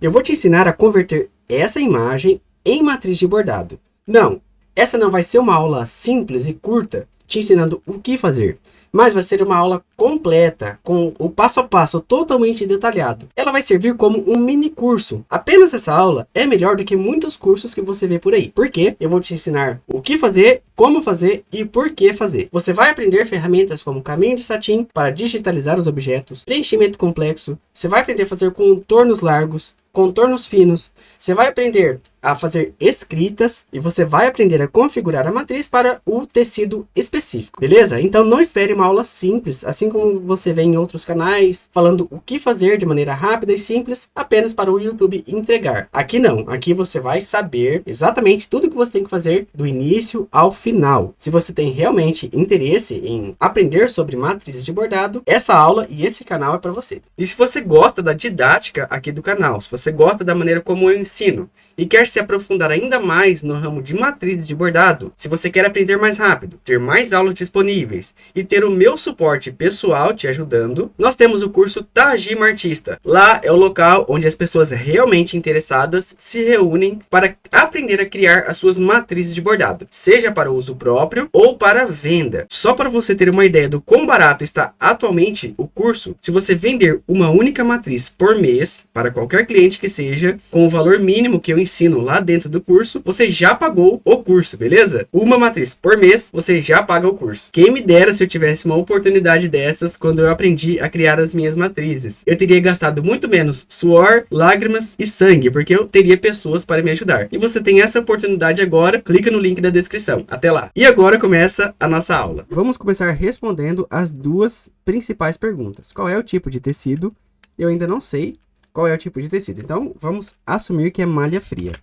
Eu vou te ensinar a converter essa imagem em matriz de bordado. Não, essa não vai ser uma aula simples e curta, te ensinando o que fazer, mas vai ser uma aula completa, com o passo a passo totalmente detalhado. Ela vai servir como um mini curso. Apenas essa aula é melhor do que muitos cursos que você vê por aí. Porque eu vou te ensinar o que fazer, como fazer e por que fazer. Você vai aprender ferramentas como caminho de satin para digitalizar os objetos, preenchimento complexo, você vai aprender a fazer contornos largos, contornos finos, você vai aprender a fazer escritas e você vai aprender a configurar a matriz para o tecido específico, beleza? Então não espere uma aula simples, assim como você vê em outros canais, falando o que fazer de maneira rápida e simples, apenas para o YouTube entregar. Aqui não, aqui você vai saber exatamente tudo que você tem que fazer do início ao final. Se você tem realmente interesse em aprender sobre matrizes de bordado, essa aula e esse canal é para você. E se você gosta da didática aqui do canal, se você gosta da maneira como eu ensino e quer se aprofundar ainda mais no ramo de matrizes de bordado, se você quer aprender mais rápido, ter mais aulas disponíveis e ter o meu suporte pessoal te ajudando, nós temos o curso Tajima Artista. Lá é o local onde as pessoas realmente interessadas se reúnem para aprender a criar as suas matrizes de bordado, seja para uso próprio ou para venda. Só para você ter uma ideia do quão barato está atualmente o curso, se você vender uma única matriz por mês para qualquer cliente que seja, com o valor mínimo que eu ensino lá dentro do curso, você já pagou o curso, beleza? Uma matriz por mês, você já paga o curso. Quem me dera se eu tivesse uma oportunidade dessas quando eu aprendi a criar as minhas matrizes. Eu teria gastado muito menos suor, lágrimas e sangue, porque eu teria pessoas para me ajudar. E você tem essa oportunidade agora, clica no link da descrição. Até lá! E agora começa a nossa aula. Vamos começar respondendo as duas principais perguntas. Qual é o tipo de tecido? Eu ainda não sei qual é o tipo de tecido. Então, vamos assumir que é malha fria.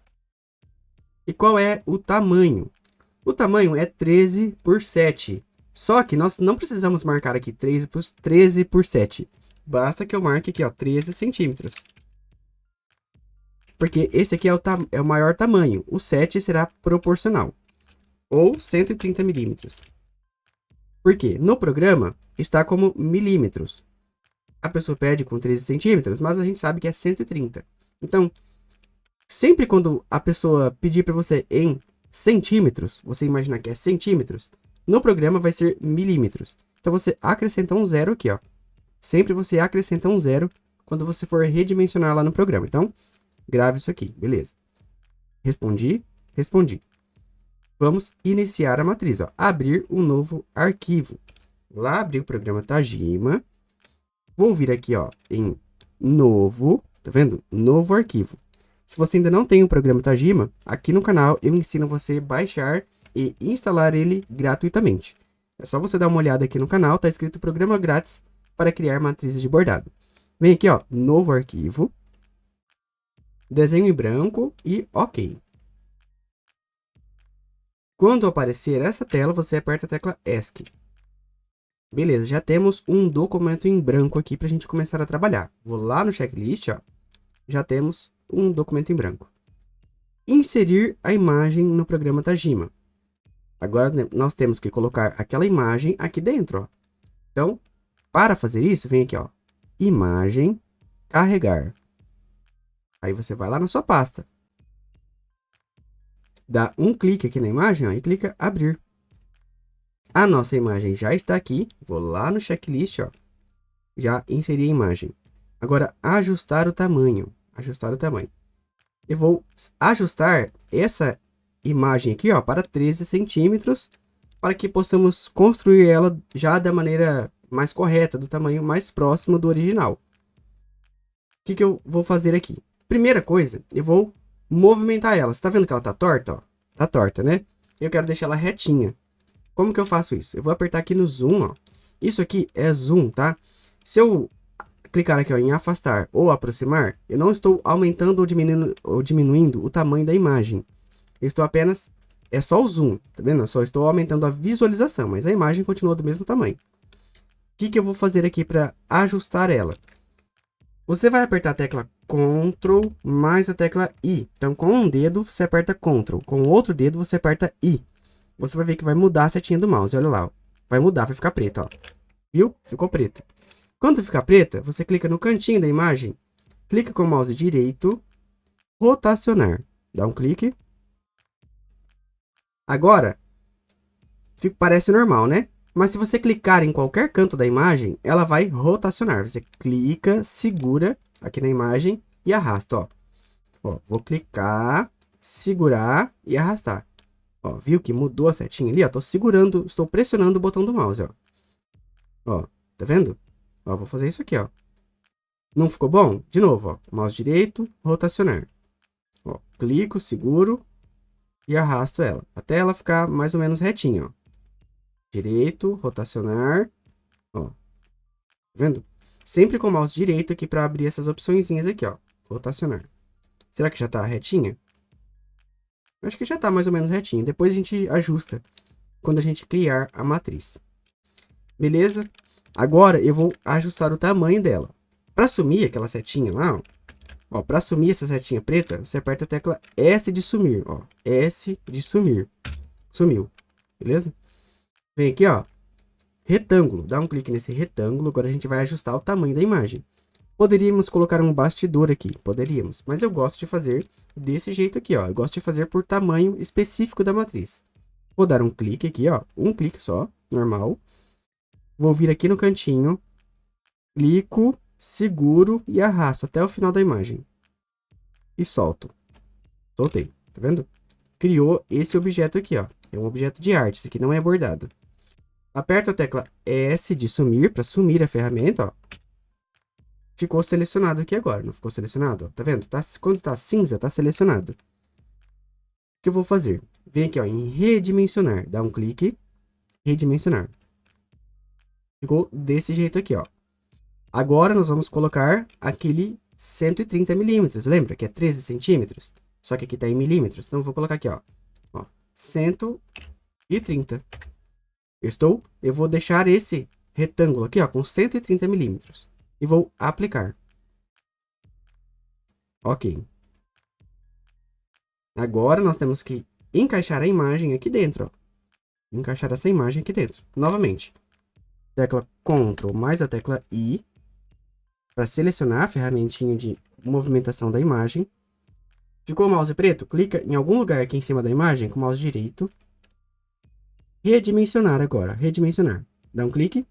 E qual é o tamanho? O tamanho é 13 por 7. Só que nós não precisamos marcar aqui 13 por 7. Basta que eu marque aqui, ó, 13 centímetros. Porque esse aqui é o maior tamanho. O 7 será proporcional. Ou 130 milímetros. Por quê? No programa está como milímetros. A pessoa pede com 13 centímetros, mas a gente sabe que é 130. Então, sempre quando a pessoa pedir para você em centímetros, você imaginar que é centímetros, no programa vai ser milímetros. Então, você acrescenta um zero aqui, ó. Sempre você acrescenta um zero quando você for redimensionar lá no programa. Então, grave isso aqui, beleza. Respondi. Vamos iniciar a matriz, ó. Abrir um novo arquivo. Vou lá abrir o programa Tajima. Vou vir aqui, ó, em novo, tá vendo? Novo arquivo. Se você ainda não tem o programa Tajima, aqui no canal eu ensino você a baixar e instalar ele gratuitamente. É só você dar uma olhada aqui no canal, tá escrito programa grátis para criar matrizes de bordado. Vem aqui, ó, novo arquivo, desenho em branco e ok. Quando aparecer essa tela, você aperta a tecla ESC. Beleza, já temos um documento em branco aqui para a gente começar a trabalhar. Vou lá no checklist, ó. Já temos um documento em branco. Inserir a imagem no programa Tajima. Agora nós temos que colocar aquela imagem aqui dentro, ó. Então, para fazer isso, vem aqui, ó. Imagem, carregar. Aí você vai lá na sua pasta. Dá um clique aqui na imagem, ó, e clica abrir. A nossa imagem já está aqui. Vou lá no checklist, ó. Já inseri a imagem. Agora, ajustar o tamanho. Eu vou ajustar essa imagem aqui, ó, para 13 centímetros, para que possamos construir ela já da maneira mais correta, do tamanho mais próximo do original. O que eu vou fazer aqui? Primeira coisa, eu vou movimentar ela. Você tá vendo que ela tá torta, ó? Tá torta, né? Eu quero deixar ela retinha. Como que eu faço isso? Eu vou apertar aqui no zoom, ó. Isso aqui é zoom, tá? Se eu clicar aqui, ó, em afastar ou aproximar, eu não estou aumentando ou diminuindo o tamanho da imagem. Eu estou apenas... É só o zoom, tá vendo? Eu só estou aumentando a visualização, mas a imagem continua do mesmo tamanho. O que eu vou fazer aqui para ajustar ela? Você vai apertar a tecla Ctrl mais a tecla I. Então, com um dedo, você aperta Ctrl. Com o outro dedo, você aperta I. Você vai ver que vai mudar a setinha do mouse. Olha lá, ó. Vai mudar, vai ficar preta, ó. Viu? Ficou preta. Quando ficar preta, você clica no cantinho da imagem clica com o mouse direito, rotacionar. Dá um clique. Agora, parece normal, né? Mas se você clicar em qualquer canto da imagem, ela vai rotacionar. Você clica, segura aqui na imagem e arrasta, ó. Ó, vou clicar, segurar e arrastar. Ó, viu que mudou a setinha ali? Ó, tô segurando, estou pressionando o botão do mouse, ó. Ó, tá vendo? Ó, vou fazer isso aqui, ó. Não ficou bom? De novo, ó. Mouse direito, rotacionar. Ó, clico, seguro e arrasto ela. Até ela ficar mais ou menos retinha, ó. Direito, rotacionar. Ó, tá vendo? Sempre com o mouse direito aqui para abrir essas opçõezinhas aqui, ó. Rotacionar. Será que já tá retinha? Acho que já tá mais ou menos retinha. Depois a gente ajusta quando a gente criar a matriz. Beleza? Agora eu vou ajustar o tamanho dela. Para sumir aquela setinha lá, ó, para sumir essa setinha preta, você aperta a tecla S de sumir, ó. S de sumir. Sumiu. Beleza? Vem aqui, ó. Retângulo. Dá um clique nesse retângulo. Agora a gente vai ajustar o tamanho da imagem. Poderíamos colocar um bastidor aqui. Poderíamos. Mas eu gosto de fazer desse jeito aqui, ó. Eu gosto de fazer por tamanho específico da matriz. Vou dar um clique aqui, ó. Um clique só. Normal. Vou vir aqui no cantinho. Clico, seguro e arrasto até o final da imagem. E solto. Soltei. Tá vendo? Criou esse objeto aqui, ó. É um objeto de arte. Isso aqui não é bordado. Aperto a tecla S de sumir, para sumir a ferramenta, ó. Ficou selecionado aqui agora, não ficou selecionado? Ó. Tá vendo? Quando tá cinza, tá selecionado. O que eu vou fazer? Vem aqui, ó, em redimensionar. Dá um clique. Redimensionar. Ficou desse jeito aqui, ó. Agora nós vamos colocar aquele 130 milímetros. Lembra que é 13 centímetros? Só que aqui tá em milímetros. Então eu vou colocar aqui, ó. 130. Eu vou deixar esse retângulo aqui, ó, com 130 milímetros. E vou aplicar. Ok. Agora nós temos que encaixar a imagem aqui dentro, ó. Encaixar essa imagem aqui dentro. Novamente. Tecla Ctrl mais a tecla I. Para selecionar a ferramentinha de movimentação da imagem. Ficou o mouse preto? Clica em algum lugar aqui em cima da imagem com o mouse direito. Redimensionar agora. Redimensionar. Dá um clique.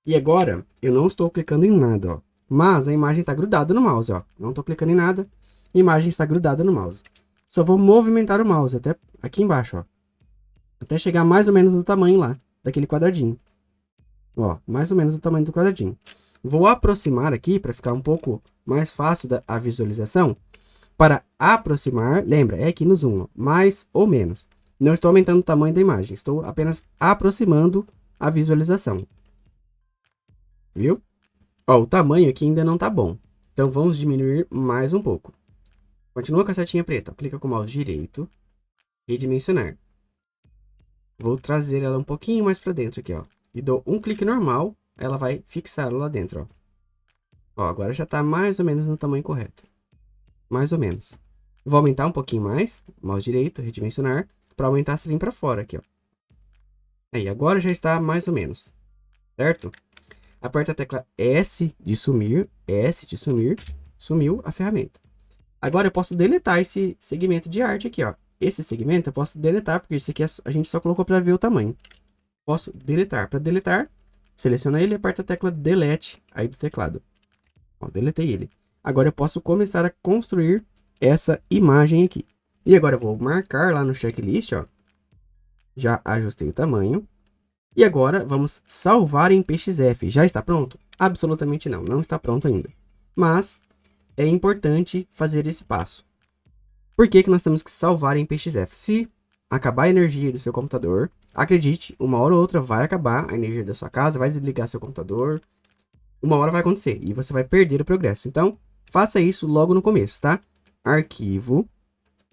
E agora, eu não estou clicando em nada, ó. Mas a imagem está grudada no mouse, ó. Não estou clicando em nada. A imagem está grudada no mouse. Só vou movimentar o mouse até aqui embaixo, ó. Até chegar mais ou menos no tamanho lá, daquele quadradinho. Ó, mais ou menos do tamanho do quadradinho. Vou aproximar aqui para ficar um pouco mais fácil a visualização. Para aproximar, lembra, é aqui no zoom, ó, mais ou menos. Não estou aumentando o tamanho da imagem, estou apenas aproximando a visualização. Viu? Ó, o tamanho aqui ainda não tá bom. Então vamos diminuir mais um pouco. Continua com a setinha preta. Clica com o mouse direito. Redimensionar. Vou trazer ela um pouquinho mais para dentro aqui, ó. E dou um clique normal, ela vai fixar lá dentro, ó. Ó, agora já tá mais ou menos no tamanho correto. Mais ou menos. Vou aumentar um pouquinho mais. Mouse direito, redimensionar. Para aumentar, você vem para fora aqui, ó. Aí, agora já está mais ou menos. Certo? Aperta a tecla S de sumir. S de sumir. Sumiu a ferramenta. Agora eu posso deletar esse segmento de arte aqui, ó. Esse segmento eu posso deletar, porque esse aqui a gente só colocou para ver o tamanho. Posso deletar. Para deletar, seleciona ele e aperta a tecla Delete aí do teclado. Ó, deletei ele. Agora eu posso começar a construir essa imagem aqui. E agora eu vou marcar lá no checklist, ó. Já ajustei o tamanho. E agora vamos salvar em PXF. Já está pronto? Absolutamente não, não está pronto ainda. Mas é importante fazer esse passo. Por que que nós temos que salvar em PXF? Se acabar a energia do seu computador, acredite, uma hora ou outra vai acabar a energia da sua casa, vai desligar seu computador. Uma hora vai acontecer e você vai perder o progresso. Então, faça isso logo no começo, tá? Arquivo,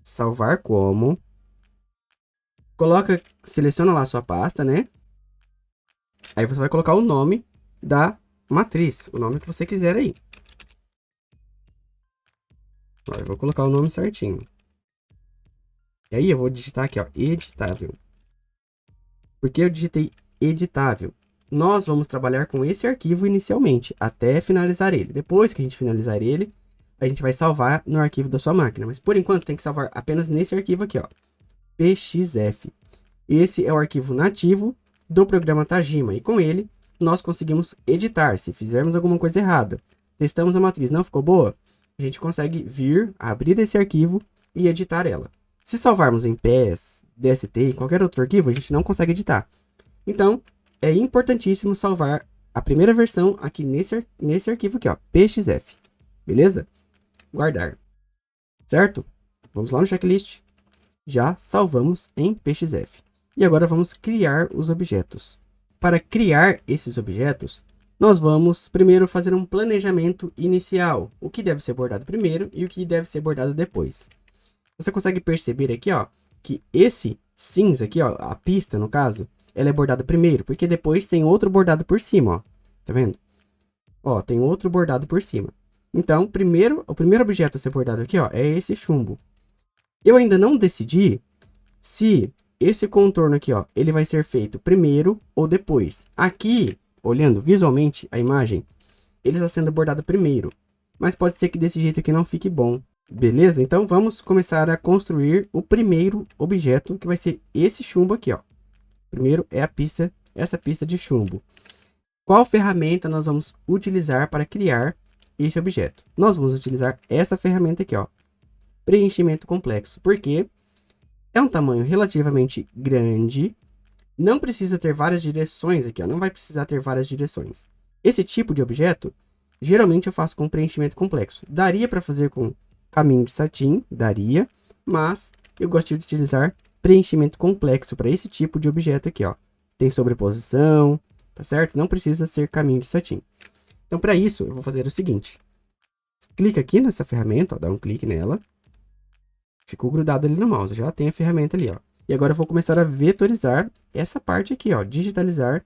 salvar como. Seleciona lá a sua pasta, né? Aí você vai colocar o nome da matriz, o nome que você quiser aí. Ó, eu vou colocar o nome certinho. E aí eu vou digitar aqui, ó, editável. Por que eu digitei editável? nós vamos trabalhar com esse arquivo inicialmente, até finalizar ele. Depois que a gente finalizar ele, a gente vai salvar no arquivo da sua máquina. Mas por enquanto tem que salvar apenas nesse arquivo aqui, ó, pxf. Esse é o arquivo nativo do programa Tajima, e com ele nós conseguimos editar. Se fizermos alguma coisa errada, testamos a matriz, não ficou boa, a gente consegue vir, abrir esse arquivo e editar ela. Se salvarmos em PES, DST, qualquer outro arquivo, a gente não consegue editar. Então, é importantíssimo salvar a primeira versão aqui nesse arquivo aqui, ó, pxf. Beleza? Guardar. Certo? Vamos lá no checklist. Já salvamos em pxf. E agora vamos criar os objetos. Para criar esses objetos, nós vamos primeiro fazer um planejamento inicial. O que deve ser bordado primeiro e o que deve ser bordado depois. Você consegue perceber aqui, ó, que esse cinza aqui, ó, a pista no caso, ela é bordada primeiro, porque depois tem outro bordado por cima, ó. Tá vendo? Ó, tem outro bordado por cima. Então, o primeiro objeto a ser bordado aqui, ó, é esse chumbo. Eu ainda não decidi se esse contorno aqui, ó, ele vai ser feito primeiro ou depois. Aqui, olhando visualmente a imagem, ele está sendo bordado primeiro. Mas pode ser que desse jeito aqui não fique bom. Beleza? Então, vamos começar a construir o primeiro objeto, que vai ser esse chumbo aqui, ó. Primeiro é a pista, essa pista de chumbo. Qual ferramenta nós vamos utilizar para criar esse objeto? Nós vamos utilizar essa ferramenta aqui, ó. Preenchimento complexo. Por quê? É um tamanho relativamente grande, não precisa ter várias direções aqui, ó, não vai precisar ter várias direções. Esse tipo de objeto, geralmente eu faço com preenchimento complexo. Daria para fazer com caminho de satin, daria, mas eu gosto de utilizar preenchimento complexo para esse tipo de objeto aqui, ó. Tem sobreposição, tá certo? Não precisa ser caminho de satin. Então, para isso, eu vou fazer o seguinte. Clica aqui nessa ferramenta, ó, dá um clique nela. Ficou grudado ali no mouse, já tem a ferramenta ali, ó. E agora eu vou começar a vetorizar essa parte aqui, ó, digitalizar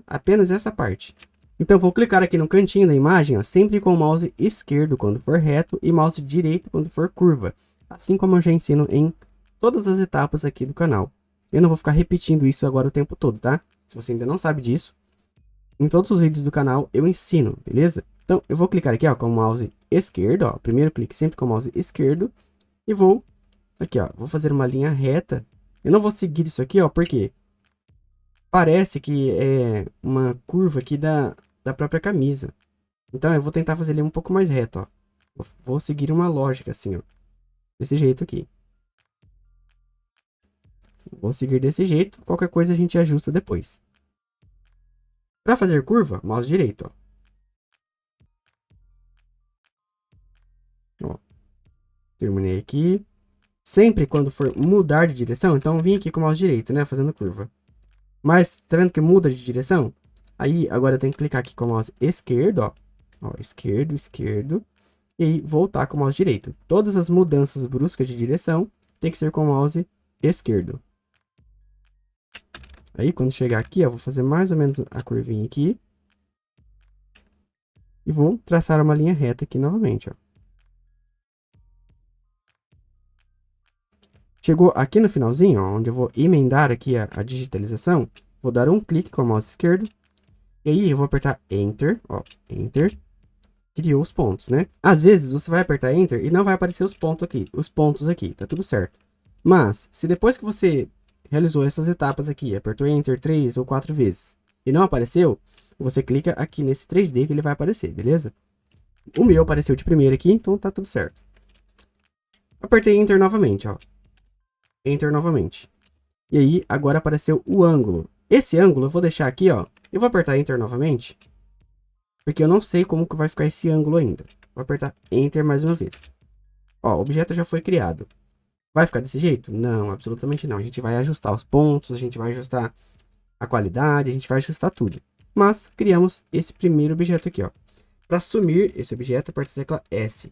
apenas essa parte. Então eu vou clicar aqui no cantinho da imagem, ó, sempre com o mouse esquerdo quando for reto e mouse direito quando for curva, assim como eu já ensino em todas as etapas aqui do canal. Eu não vou ficar repetindo isso agora o tempo todo, tá? Se você ainda não sabe disso, em todos os vídeos do canal eu ensino, beleza? Então eu vou clicar aqui, ó, com o mouse esquerdo, ó, primeiro clique sempre com o mouse esquerdo. E vou, aqui ó, vou fazer uma linha reta. Eu não vou seguir isso aqui, ó, porque parece que é uma curva aqui da própria camisa. Então eu vou tentar fazer ele um pouco mais reto, ó. Vou seguir uma lógica assim, ó. Desse jeito aqui. Vou seguir desse jeito, qualquer coisa a gente ajusta depois. Para fazer curva, mouse direito, ó. Terminei aqui. Sempre quando for mudar de direção, então vim aqui com o mouse direito, né, fazendo curva. Mas, tá vendo que muda de direção? Aí, agora eu tenho que clicar aqui com o mouse esquerdo, ó. Ó, esquerdo, esquerdo. E aí, voltar com o mouse direito. Todas as mudanças bruscas de direção tem que ser com o mouse esquerdo. Aí, quando chegar aqui, ó, vou fazer mais ou menos a curvinha aqui. E vou traçar uma linha reta aqui novamente, ó. Chegou aqui no finalzinho, ó, onde eu vou emendar aqui a digitalização, vou dar um clique com o mouse esquerdo, e aí eu vou apertar Enter, ó, Enter, criou os pontos, né? Às vezes você vai apertar Enter e não vai aparecer os pontos aqui, tá tudo certo. Mas, se depois que você realizou essas etapas aqui, apertou Enter 3 ou 4 vezes, e não apareceu, você clica aqui nesse 3D que ele vai aparecer, beleza? O meu apareceu de primeira aqui, então tá tudo certo. Apertei Enter novamente, ó. Enter novamente. E aí, agora apareceu o ângulo. Esse ângulo eu vou deixar aqui, ó. Eu vou apertar Enter novamente, porque eu não sei como que vai ficar esse ângulo ainda. Vou apertar Enter mais uma vez. Ó, o objeto já foi criado. Vai ficar desse jeito? Não, absolutamente não. A gente vai ajustar os pontos, a gente vai ajustar a qualidade, a gente vai ajustar tudo. Mas, criamos esse primeiro objeto aqui, ó. Para sumir esse objeto, aperta a tecla S.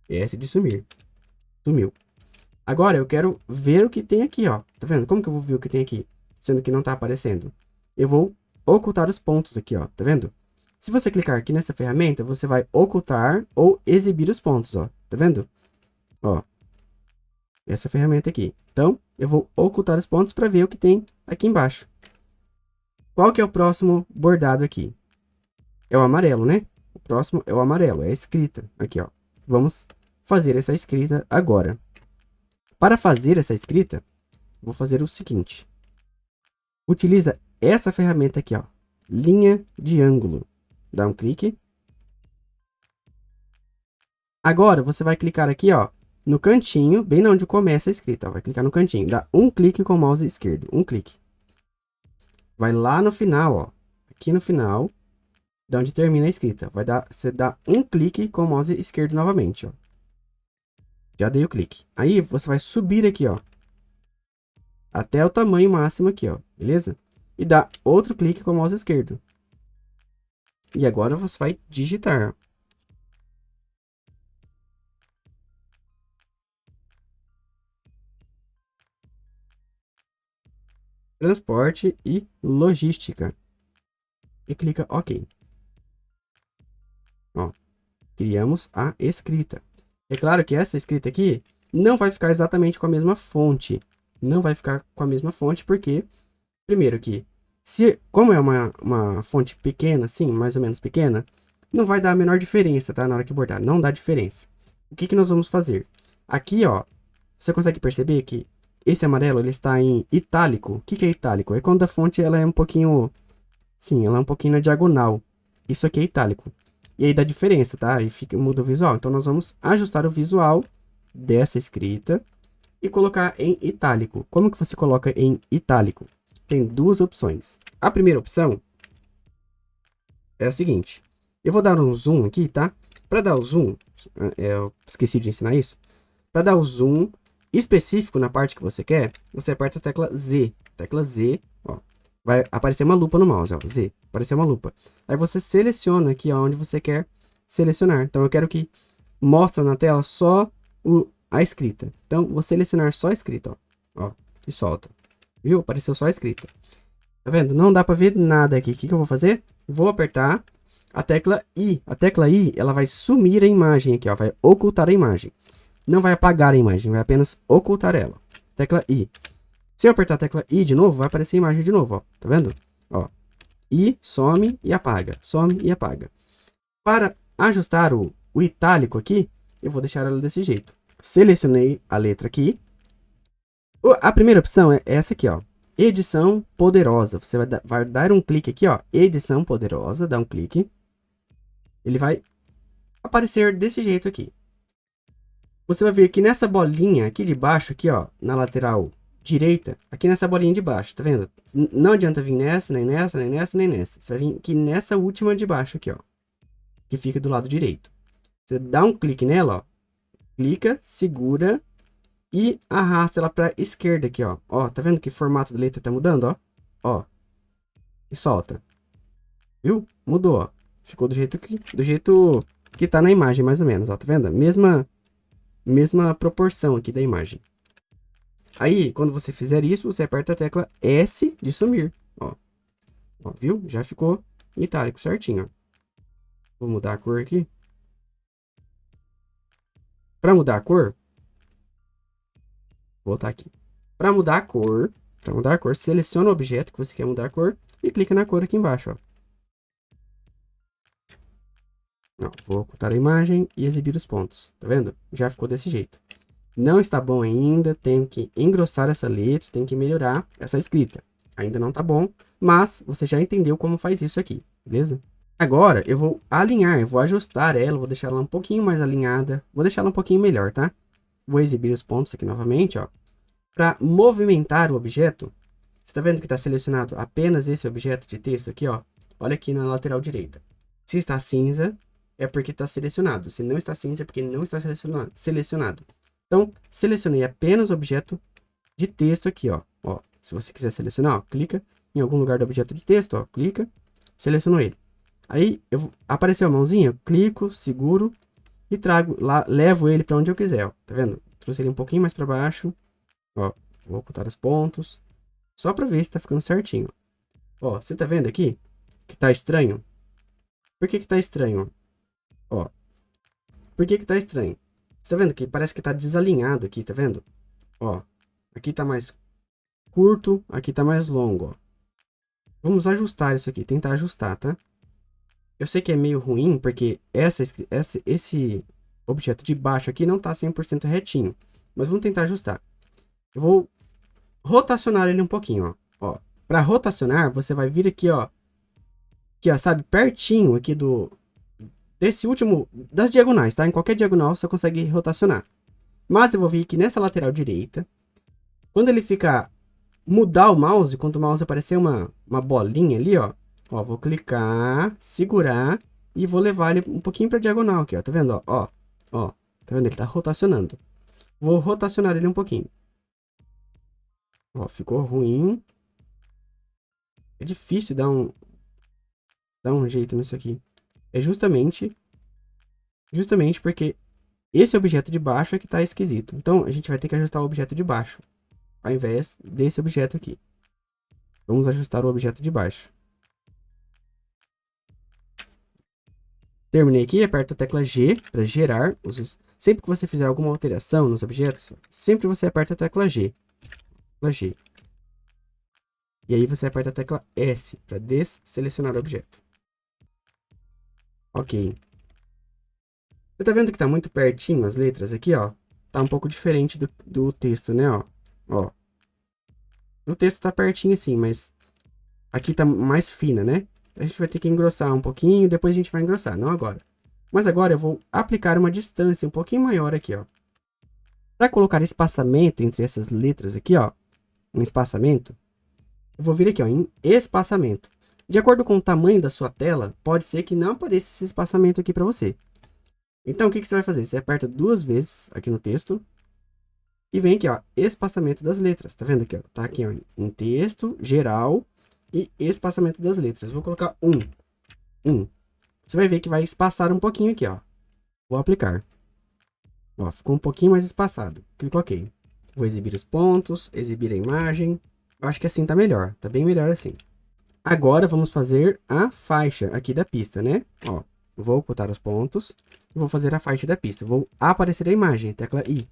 S de sumir. Sumiu. Agora eu quero ver o que tem aqui, ó. Tá vendo? Como que eu vou ver o que tem aqui? Sendo que não tá aparecendo. Eu vou ocultar os pontos aqui, ó. Tá vendo? Se você clicar aqui nessa ferramenta, você vai ocultar ou exibir os pontos, ó. Tá vendo? Ó. Essa ferramenta aqui. Então, eu vou ocultar os pontos para ver o que tem aqui embaixo. Qual que é o próximo bordado aqui? É o amarelo, né? O próximo é o amarelo, é a escrita. Aqui, ó. Vamos fazer essa escrita agora. Para fazer essa escrita, vou fazer o seguinte. Utiliza essa ferramenta aqui, ó. Linha de ângulo. Dá um clique. Agora, você vai clicar aqui, ó, no cantinho, bem onde começa a escrita. Ó. Vai clicar no cantinho. Dá um clique com o mouse esquerdo. Um clique. Vai lá no final, ó. Aqui no final, de onde termina a escrita. Você dá um clique com o mouse esquerdo novamente, ó. Já dei o clique. Aí, você vai subir aqui, ó. Até o tamanho máximo aqui, ó. Beleza? E dá outro clique com o mouse esquerdo. E agora você vai digitar, ó. Transporte e logística. E clica OK. Ó, criamos a escrita. É claro que essa escrita aqui não vai ficar exatamente com a mesma fonte. Não vai ficar com a mesma fonte porque, primeiro que, como é uma fonte pequena, assim, mais ou menos pequena, não vai dar a menor diferença, tá? Na hora que bordar, não dá diferença. O que nós vamos fazer? Aqui, ó, você consegue perceber que esse amarelo, ele está em itálico. O que é itálico? É quando a fonte, ela é um pouquinho, sim, ela é um pouquinho na diagonal. Isso aqui é itálico. E aí dá diferença, tá? Aí muda o visual. Então, nós vamos ajustar o visual dessa escrita e colocar em itálico. Como que você coloca em itálico? Tem duas opções. A primeira opção é o seguinte. Eu vou dar um zoom aqui, tá? Para dar o zoom, eu esqueci de ensinar isso. Para dar o zoom específico na parte que você quer, você aperta a tecla Z. Tecla Z, ó. Vai aparecer uma lupa no mouse, ó. Z. Apareceu uma lupa. Aí você seleciona aqui, ó, onde você quer selecionar. Então, eu quero que mostre na tela só a escrita. Então, vou selecionar só a escrita, ó. Ó, e solta. Viu? Apareceu só a escrita. Tá vendo? Não dá para ver nada aqui. O que eu vou fazer? Vou apertar a tecla I. A tecla I, ela vai sumir a imagem aqui, ó. Vai ocultar a imagem. Não vai apagar a imagem, vai apenas ocultar ela. Tecla I. Se eu apertar a tecla I de novo, vai aparecer a imagem de novo, ó. Tá vendo? Ó. I, some e apaga. Some e apaga. Para ajustar o itálico aqui, eu vou deixar ela desse jeito. Selecionei a letra aqui. A primeira opção é essa aqui, ó. Edição poderosa. Você vai dar um clique aqui, ó. Edição poderosa, dá um clique. Ele vai aparecer desse jeito aqui. Você vai ver que nessa bolinha aqui de baixo, aqui, ó, na lateral direita, aqui nessa bolinha de baixo, tá vendo? Não adianta vir nessa, nem nessa, nem nessa, nem nessa. Você vai vir aqui nessa última de baixo aqui, ó, que fica do lado direito. Você dá um clique nela, ó, clica, segura e arrasta ela para esquerda aqui, ó. Ó, tá vendo que o formato da letra tá mudando, ó? Ó. E solta. Viu? Mudou, ó. Ficou do jeito que tá na imagem, mais ou menos, ó. Tá vendo? Mesma proporção aqui da imagem. Aí, quando você fizer isso, você aperta a tecla S de sumir, ó. Ó, viu? Já ficou em itálico certinho, ó. Vou mudar a cor aqui. Para mudar a cor, vou voltar aqui. Para mudar a cor, seleciona o objeto que você quer mudar a cor e clica na cor aqui embaixo, ó. Não, vou ocultar a imagem e exibir os pontos. Tá vendo? Já ficou desse jeito. Não está bom ainda, tenho que engrossar essa letra, tenho que melhorar essa escrita. Ainda não tá bom, mas você já entendeu como faz isso aqui, beleza? Agora eu vou alinhar, eu vou ajustar ela, vou deixar ela um pouquinho mais alinhada, vou deixar ela um pouquinho melhor, tá? Vou exibir os pontos aqui novamente, ó. Para movimentar o objeto, você tá vendo que está selecionado apenas esse objeto de texto aqui, ó? Olha aqui na lateral direita. Se está cinza, é porque está selecionado. Se não está cinza, é porque não está selecionado. Então, selecionei apenas o objeto de texto aqui, ó. Ó, se você quiser selecionar, ó, clica em algum lugar do objeto de texto, ó, clica, selecionou ele. Aí, apareceu a mãozinha, eu clico, seguro e trago lá, levo ele para onde eu quiser, ó. Tá vendo? Trouxe ele um pouquinho mais para baixo, ó. Vou ocultar os pontos, só para ver se tá ficando certinho. Ó, você tá vendo aqui que tá estranho? Por que que tá estranho? Ó, por que que tá estranho? Você tá vendo que parece que tá desalinhado aqui, tá vendo? Ó, aqui tá mais curto, aqui tá mais longo, ó. Vamos ajustar isso aqui, tentar ajustar, tá? Eu sei que é meio ruim, porque esse objeto de baixo aqui não tá 100% retinho. Mas vamos tentar ajustar. Eu vou rotacionar ele um pouquinho, ó. Para rotacionar, você vai vir aqui, ó, sabe, pertinho aqui desse último, das diagonais, tá? Em qualquer diagonal você consegue rotacionar. Mas eu vou vir aqui nessa lateral direita. Quando ele ficar, mudar o mouse, quando o mouse aparecer uma bolinha ali, ó, vou clicar, segurar e vou levar ele um pouquinho para diagonal aqui, ó, tá vendo, ó, tá vendo? Ele tá rotacionando. Vou rotacionar ele um pouquinho. Ó, ficou ruim. É difícil dar um jeito nisso aqui. É justamente porque esse objeto de baixo é que tá esquisito. Então, a gente vai ter que ajustar o objeto de baixo, ao invés desse objeto aqui. Vamos ajustar o objeto de baixo. Terminei aqui, aperto a tecla G para gerar. Sempre que você fizer alguma alteração nos objetos, sempre você aperta a tecla G. Tecla G. E aí você aperta a tecla S para desselecionar o objeto. Ok. Você tá vendo que tá muito pertinho as letras aqui, ó? Tá um pouco diferente do texto, né, ó. O texto tá pertinho assim, mas aqui tá mais fina, né? A gente vai ter que engrossar um pouquinho, depois a gente vai engrossar, não agora. Mas agora eu vou aplicar uma distância um pouquinho maior aqui, ó. Para colocar espaçamento entre essas letras aqui, ó, um espaçamento, eu vou vir aqui, ó, em espaçamento. De acordo com o tamanho da sua tela, pode ser que não apareça esse espaçamento aqui para você. Então, o que você vai fazer? Você aperta duas vezes aqui no texto e vem aqui, ó, espaçamento das letras. Tá vendo aqui, ó? Tá aqui, ó, em texto, geral e espaçamento das letras. Vou colocar 1. Você vai ver que vai espaçar um pouquinho aqui, ó. Vou aplicar. Ó, ficou um pouquinho mais espaçado. Clico OK. Vou exibir os pontos, exibir a imagem. Eu acho que assim tá melhor. Tá bem melhor assim. Agora vamos fazer a faixa aqui da pista, né? Ó, vou ocultar os pontos e vou fazer a faixa da pista. Vou aparecer a imagem, tecla I.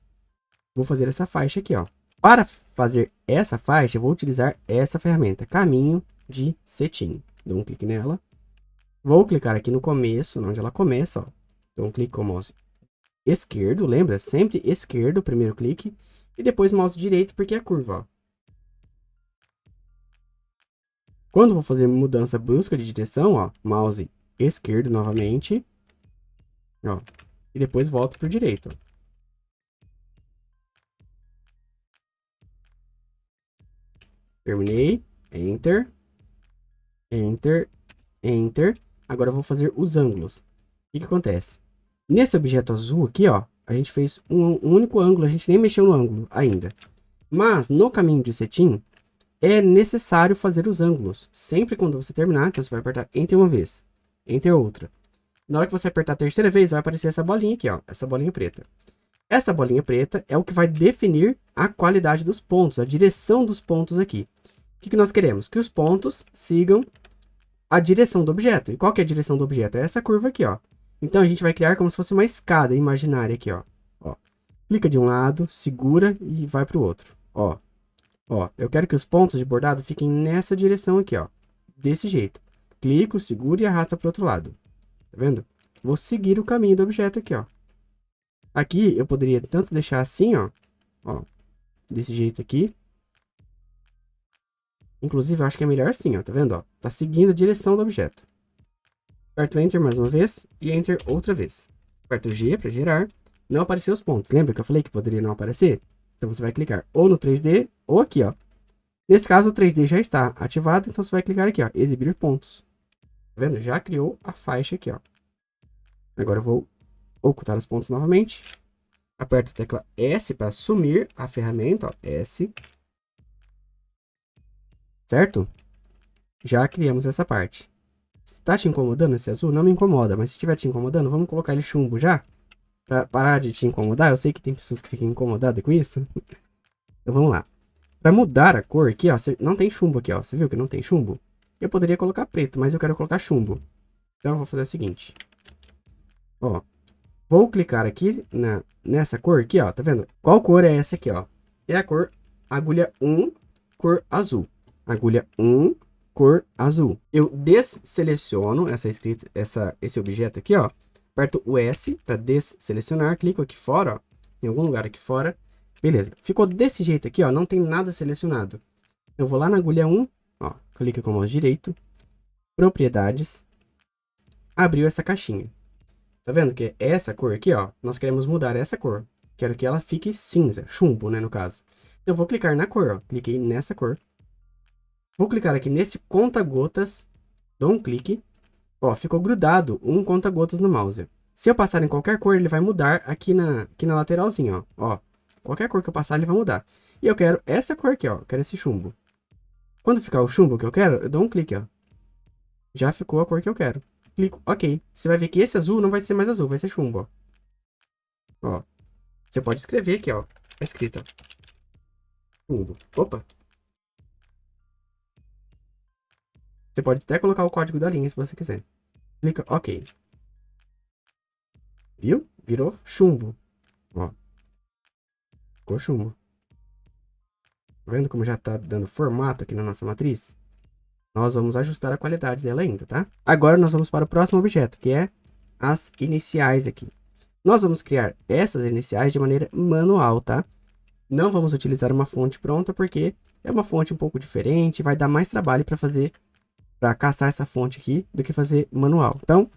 Vou fazer essa faixa aqui, ó. Para fazer essa faixa, eu vou utilizar essa ferramenta, caminho de cetim. Dou um clique nela. Vou clicar aqui no começo, onde ela começa, ó. Dou um clique com o mouse esquerdo, lembra? Sempre esquerdo, o primeiro clique. E depois mouse direito, porque é curva, ó. Quando vou fazer mudança brusca de direção, ó, mouse esquerdo novamente, ó, e depois volto para o direito. Terminei, Enter, Enter, Enter. Agora eu vou fazer os ângulos. O que acontece? Nesse objeto azul aqui, ó, a gente fez um único ângulo, a gente nem mexeu no ângulo ainda. Mas no caminho de cetim, é necessário fazer os ângulos. Sempre quando você terminar, então você vai apertar Enter uma vez, Enter outra. Na hora que você apertar a terceira vez, vai aparecer essa bolinha aqui, ó, essa bolinha preta. Essa bolinha preta é o que vai definir a qualidade dos pontos, a direção dos pontos aqui. O que nós queremos? Que os pontos sigam a direção do objeto. E qual que é a direção do objeto? É essa curva aqui, ó. Então a gente vai criar como se fosse uma escada imaginária aqui, ó. Clica de um lado, segura e vai para o outro. Ó, eu quero que os pontos de bordado fiquem nessa direção aqui, ó. Desse jeito. Clico, seguro e arrasta para o outro lado. Tá vendo? Vou seguir o caminho do objeto aqui, ó. Aqui eu poderia tanto deixar assim, ó, desse jeito aqui. Inclusive, eu acho que é melhor assim, ó, tá vendo, ó? Tá seguindo a direção do objeto. Aperto Enter mais uma vez e Enter outra vez. Aperto G para gerar. Não apareceu os pontos. Lembra que eu falei que poderia não aparecer? Então você vai clicar ou no 3D ou aqui, ó. Nesse caso, o 3D já está ativado, então você vai clicar aqui, ó, exibir pontos. Tá vendo? Já criou a faixa aqui, ó. Agora eu vou ocultar os pontos novamente. Aperto a tecla S para sumir a ferramenta, ó, S. Certo? Já criamos essa parte. Tá te incomodando esse azul? Não me incomoda, mas se estiver te incomodando, vamos colocar ele chumbo já? Pra parar de te incomodar. Eu sei que tem pessoas que ficam incomodadas com isso. Então vamos lá. Para mudar a cor aqui, ó, não tem chumbo aqui, ó. Você viu que não tem chumbo? Eu poderia colocar preto, mas eu quero colocar chumbo. Então eu vou fazer o seguinte. Ó, vou clicar aqui nessa cor aqui, ó. Tá vendo? Qual cor é essa aqui, ó? É a cor agulha 1, cor azul. Agulha 1, cor azul. Eu desseleciono esse objeto aqui, ó. Aperto o S para desselecionar, clico aqui fora, ó, em algum lugar aqui fora. Beleza, ficou desse jeito aqui, ó, não tem nada selecionado. Eu vou lá na agulha 1, ó, clica com o mouse direito, propriedades, abriu essa caixinha. Tá vendo que essa cor aqui, ó, nós queremos mudar essa cor. Quero que ela fique cinza, chumbo, né, no caso. Eu vou clicar na cor, ó, cliquei nessa cor. Vou clicar aqui nesse conta-gotas, dou um clique. Ó, ficou grudado um conta-gotas no mouse. Se eu passar em qualquer cor, ele vai mudar aqui na lateralzinha, ó. Ó, qualquer cor que eu passar, ele vai mudar. E eu quero essa cor aqui, ó. Eu quero esse chumbo. Quando ficar o chumbo que eu quero, eu dou um clique, ó. Já ficou a cor que eu quero. Clico, ok. Você vai ver que esse azul não vai ser mais azul, vai ser chumbo, ó. Ó. Você pode escrever aqui, ó. Tá escrito, ó. Chumbo. Opa. Você pode até colocar o código da linha se você quiser. Clica, ok. Viu? Virou chumbo. Ó. Ficou chumbo. Tá vendo como já tá dando formato aqui na nossa matriz? Nós vamos ajustar a qualidade dela ainda, tá? Agora nós vamos para o próximo objeto, que é as iniciais aqui. Nós vamos criar essas iniciais de maneira manual, tá? Não vamos utilizar uma fonte pronta, porque é uma fonte um pouco diferente, vai dar mais trabalho para caçar essa fonte aqui do que fazer manual. Então,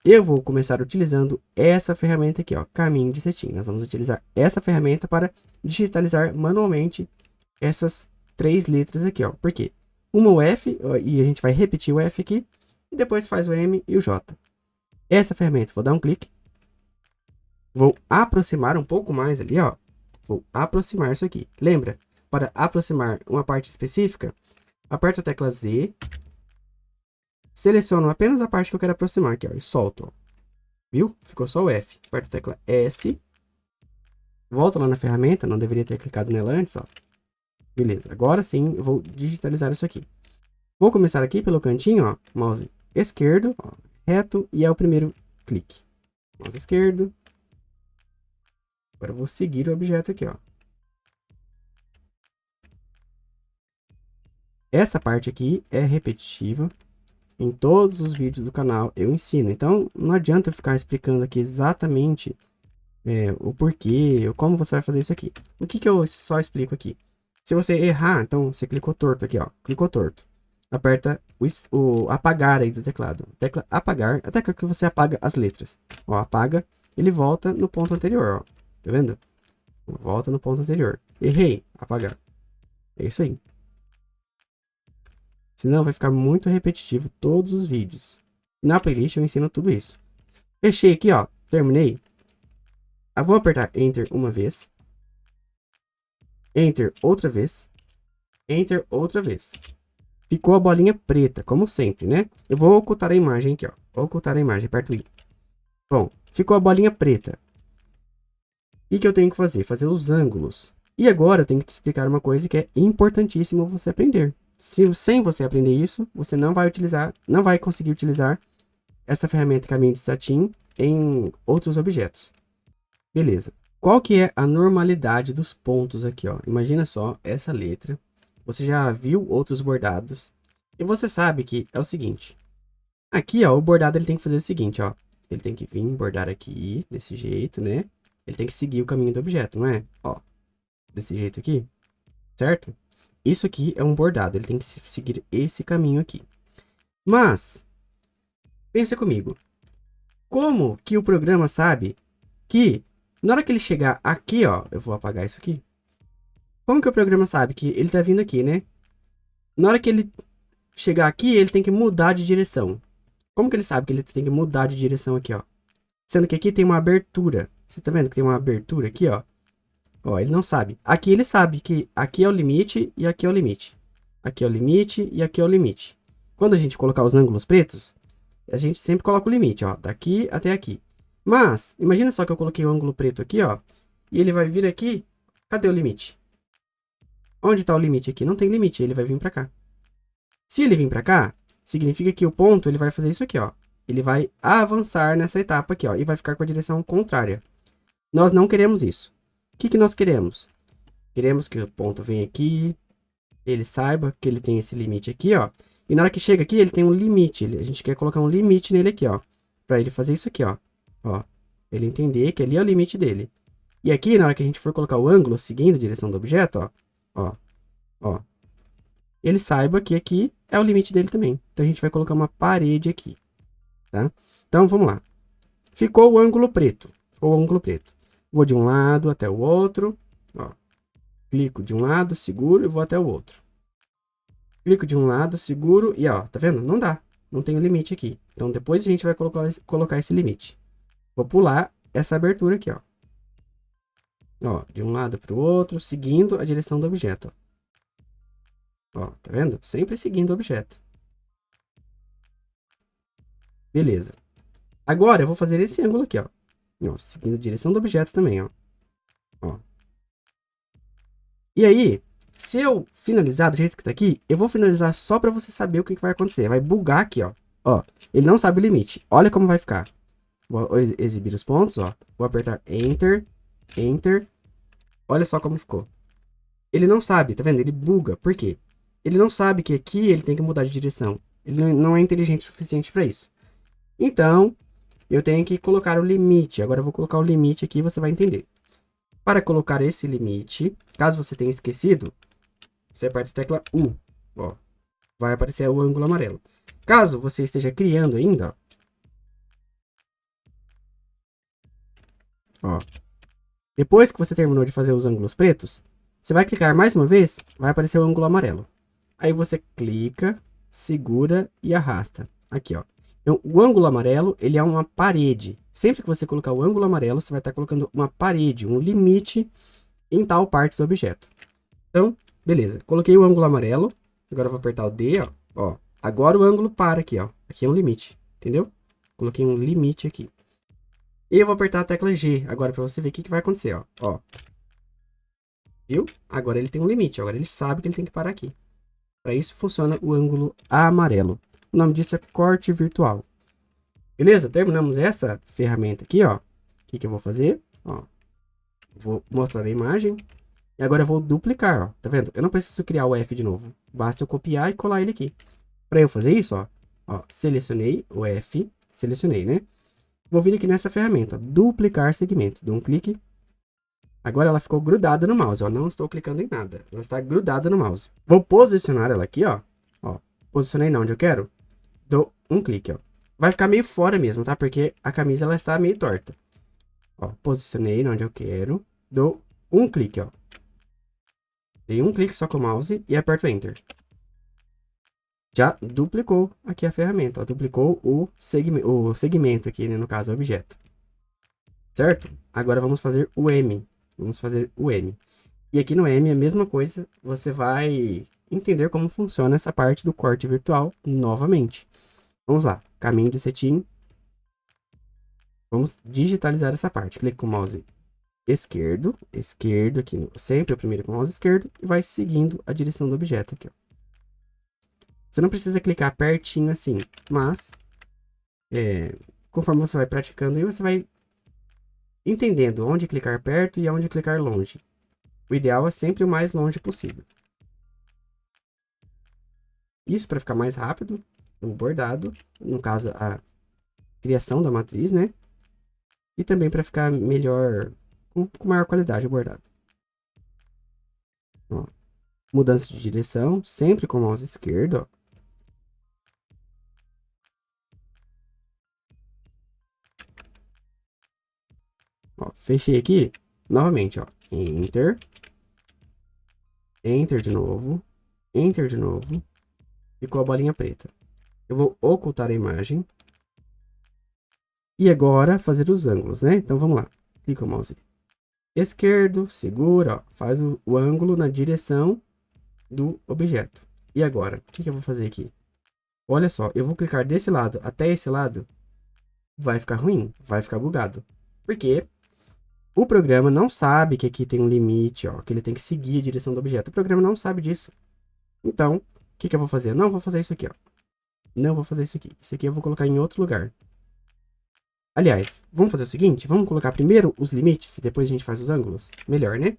eu vou começar utilizando essa ferramenta aqui, ó, caminho de cetim. Nós vamos utilizar essa ferramenta para digitalizar manualmente essas 3 letras aqui, ó. Por quê? Uma o F, e a gente vai repetir o F aqui, e depois faz o M e o J. Essa ferramenta, vou dar um clique. Vou aproximar um pouco mais ali, ó. Vou aproximar isso aqui. Lembra? Para aproximar uma parte específica, aperto a tecla Z, seleciono apenas a parte que eu quero aproximar aqui, ó, e solto, ó. Viu? Ficou só o F. Aperto a tecla S, volto lá na ferramenta, não deveria ter clicado nela antes, ó. Beleza, agora sim eu vou digitalizar isso aqui. Vou começar aqui pelo cantinho, ó, mouse esquerdo, ó, reto, e é o primeiro clique. Mouse esquerdo. Agora eu vou seguir o objeto aqui, ó. Essa parte aqui é repetitiva. Em todos os vídeos do canal eu ensino. Então, não adianta eu ficar explicando aqui exatamente o porquê, ou como você vai fazer isso aqui. O que eu só explico aqui? Se você errar, então você clicou torto aqui, ó. Clicou torto. Aperta o apagar aí do teclado. Tecla apagar, até que você apaga as letras. Ó, apaga, ele volta no ponto anterior, ó. Tá vendo? Volta no ponto anterior. Errei, apagar. É isso aí. Senão vai ficar muito repetitivo todos os vídeos. Na playlist eu ensino tudo isso. Fechei aqui, ó. Terminei. Eu vou apertar Enter uma vez. Enter outra vez. Enter outra vez. Ficou a bolinha preta, como sempre, né? Eu vou ocultar a imagem aqui, ó. Vou ocultar a imagem, aperto I. Bom, ficou a bolinha preta. E o que eu tenho que fazer? Fazer os ângulos. E agora eu tenho que te explicar uma coisa que é importantíssimo você aprender. Sem você aprender isso, você não vai conseguir utilizar essa ferramenta caminho de cetim em outros objetos. Beleza. Qual que é a normalidade dos pontos aqui, ó? Imagina só essa letra. Você já viu outros bordados. E você sabe que é o seguinte. Aqui, ó, o bordado ele tem que fazer o seguinte, ó. Ele tem que vir bordar aqui, desse jeito, né? Ele tem que seguir o caminho do objeto, não é? Ó, desse jeito aqui, certo? Isso aqui é um bordado, ele tem que seguir esse caminho aqui. Mas, pensa comigo. Como que o programa sabe que, na hora que ele chegar aqui, ó, eu vou apagar isso aqui. Como que o programa sabe que ele tá vindo aqui, né? Na hora que ele chegar aqui, ele tem que mudar de direção. Como que ele sabe que ele tem que mudar de direção aqui, ó? Sendo que aqui tem uma abertura. Você tá vendo que tem uma abertura aqui, ó? Ó, ele não sabe. Aqui ele sabe que aqui é o limite e aqui é o limite. Aqui é o limite e aqui é o limite. Quando a gente colocar os ângulos pretos, a gente sempre coloca o limite, ó. Daqui até aqui. Mas, imagina só que eu coloquei o ângulo preto aqui, ó. E ele vai vir aqui. Cadê o limite? Onde está o limite aqui? Não tem limite, ele vai vir para cá. Se ele vir para cá, significa que o ponto ele vai fazer isso aqui, ó. Ele vai avançar nessa etapa aqui, ó. E vai ficar com a direção contrária. Nós não queremos isso. O que nós queremos? Queremos que o ponto venha aqui, ele saiba que ele tem esse limite aqui, ó, E na hora que chega aqui, ele tem um limite. A gente quer colocar um limite nele aqui, ó. Pra ele fazer isso aqui, ó. Ó. Ele entender que ali é o limite dele. E aqui, na hora que a gente for colocar o ângulo seguindo a direção do objeto, ó. Ó. Ó. Ele saiba que aqui é o limite dele também. Então, a gente vai colocar uma parede aqui. Tá? Então, vamos lá. Ficou o ângulo preto. Ficou o ângulo preto. Vou de um lado até o outro. Ó. Clico de um lado, seguro e vou até o outro. Clico de um lado, seguro e ó, tá vendo? Não dá. Não tem o limite aqui. Então, depois a gente vai colocar esse limite. Vou pular essa abertura aqui, ó. Ó, de um lado para o outro, seguindo a direção do objeto. Ó, tá vendo? Sempre seguindo o objeto. Beleza. Agora eu vou fazer esse ângulo aqui, ó. Ó, seguindo a direção do objeto também, ó. Ó. E aí, se eu finalizar do jeito que tá aqui, eu vou finalizar só para você saber o que vai acontecer. Vai bugar aqui, ó. Ó, ele não sabe o limite. Olha como vai ficar. Vou exibir os pontos, ó. Vou apertar Enter, Enter. Olha só como ficou. Ele não sabe, tá vendo? Ele buga. Por quê? Ele não sabe que aqui ele tem que mudar de direção. Ele não é inteligente o suficiente para isso. Então, eu tenho que colocar o limite. Agora eu vou colocar o limite aqui e você vai entender. Para colocar esse limite, caso você tenha esquecido, você aperta a tecla U. Ó, vai aparecer o ângulo amarelo. Caso você esteja criando ainda, ó, depois que você terminou de fazer os ângulos pretos, você vai clicar mais uma vez, vai aparecer o ângulo amarelo. Aí você clica, segura e arrasta. Aqui, ó. Então, o ângulo amarelo, ele é uma parede. Sempre que você colocar o ângulo amarelo, você vai estar colocando uma parede, um limite em tal parte do objeto. Então, beleza. Coloquei o ângulo amarelo. Agora eu vou apertar o D, ó. Ó. Agora o ângulo para aqui, ó. Aqui é um limite, entendeu? Coloquei um limite aqui. E eu vou apertar a tecla G agora para você ver o que vai acontecer, ó. Ó. Viu? Agora ele tem um limite. Agora ele sabe que ele tem que parar aqui. Para isso funciona o ângulo amarelo. O nome disso é corte virtual. Beleza? Terminamos essa ferramenta aqui, ó. O que eu vou fazer? Ó. Vou mostrar a imagem. E agora eu vou duplicar, ó. Tá vendo? Eu não preciso criar o F de novo. Basta eu copiar e colar ele aqui. Para eu fazer isso, ó. Ó, selecionei o F. Selecionei, né? Vou vir aqui nessa ferramenta, ó, duplicar segmento. Dou um clique. Agora ela ficou grudada no mouse, ó. Não estou clicando em nada. Ela está grudada no mouse. Vou posicionar ela aqui, ó. Ó. Posicionei na onde eu quero. Dou um clique, ó. Vai ficar meio fora mesmo, tá? Porque a camisa ela está meio torta. Ó, posicionei onde eu quero. Dou um clique, ó. Dei um clique só com o mouse e aperto Enter. Já duplicou aqui a ferramenta, ó. Duplicou o segmento aqui, né? No caso, o objeto. Certo? Agora vamos fazer o M. Vamos fazer o M. E aqui no M é a mesma coisa. Você vai entender como funciona essa parte do corte virtual novamente. Vamos lá. Caminho de cetim. Vamos digitalizar essa parte. Clique com o mouse esquerdo. Esquerdo aqui. Sempre o primeiro com o mouse esquerdo. E vai seguindo a direção do objeto aqui, ó. Você não precisa clicar pertinho assim. Mas, conforme você vai praticando, aí você vai entendendo onde clicar perto e onde clicar longe. O ideal é sempre o mais longe possível. Isso para ficar mais rápido, o bordado, no caso a criação da matriz, né? E também para ficar melhor, com maior qualidade o bordado. Ó, mudança de direção, sempre com o mouse esquerdo, ó. Ó, fechei aqui, novamente, ó. Enter. Enter de novo. Enter de novo. Ficou a bolinha preta. Eu vou ocultar a imagem. E agora fazer os ângulos, né? Então vamos lá. Clica o mouse esquerdo, segura, ó, faz o ângulo na direção do objeto. E agora, o que eu vou fazer aqui? Olha só, eu vou clicar desse lado até esse lado. Vai ficar ruim, vai ficar bugado. Por quê? O programa não sabe que aqui tem um limite, ó, que ele tem que seguir a direção do objeto. O programa não sabe disso. Então, o que eu vou fazer? Não vou fazer isso aqui, ó. Não vou fazer isso aqui. Isso aqui eu vou colocar em outro lugar. Aliás, vamos fazer o seguinte? Vamos colocar primeiro os limites e depois a gente faz os ângulos? Melhor, né?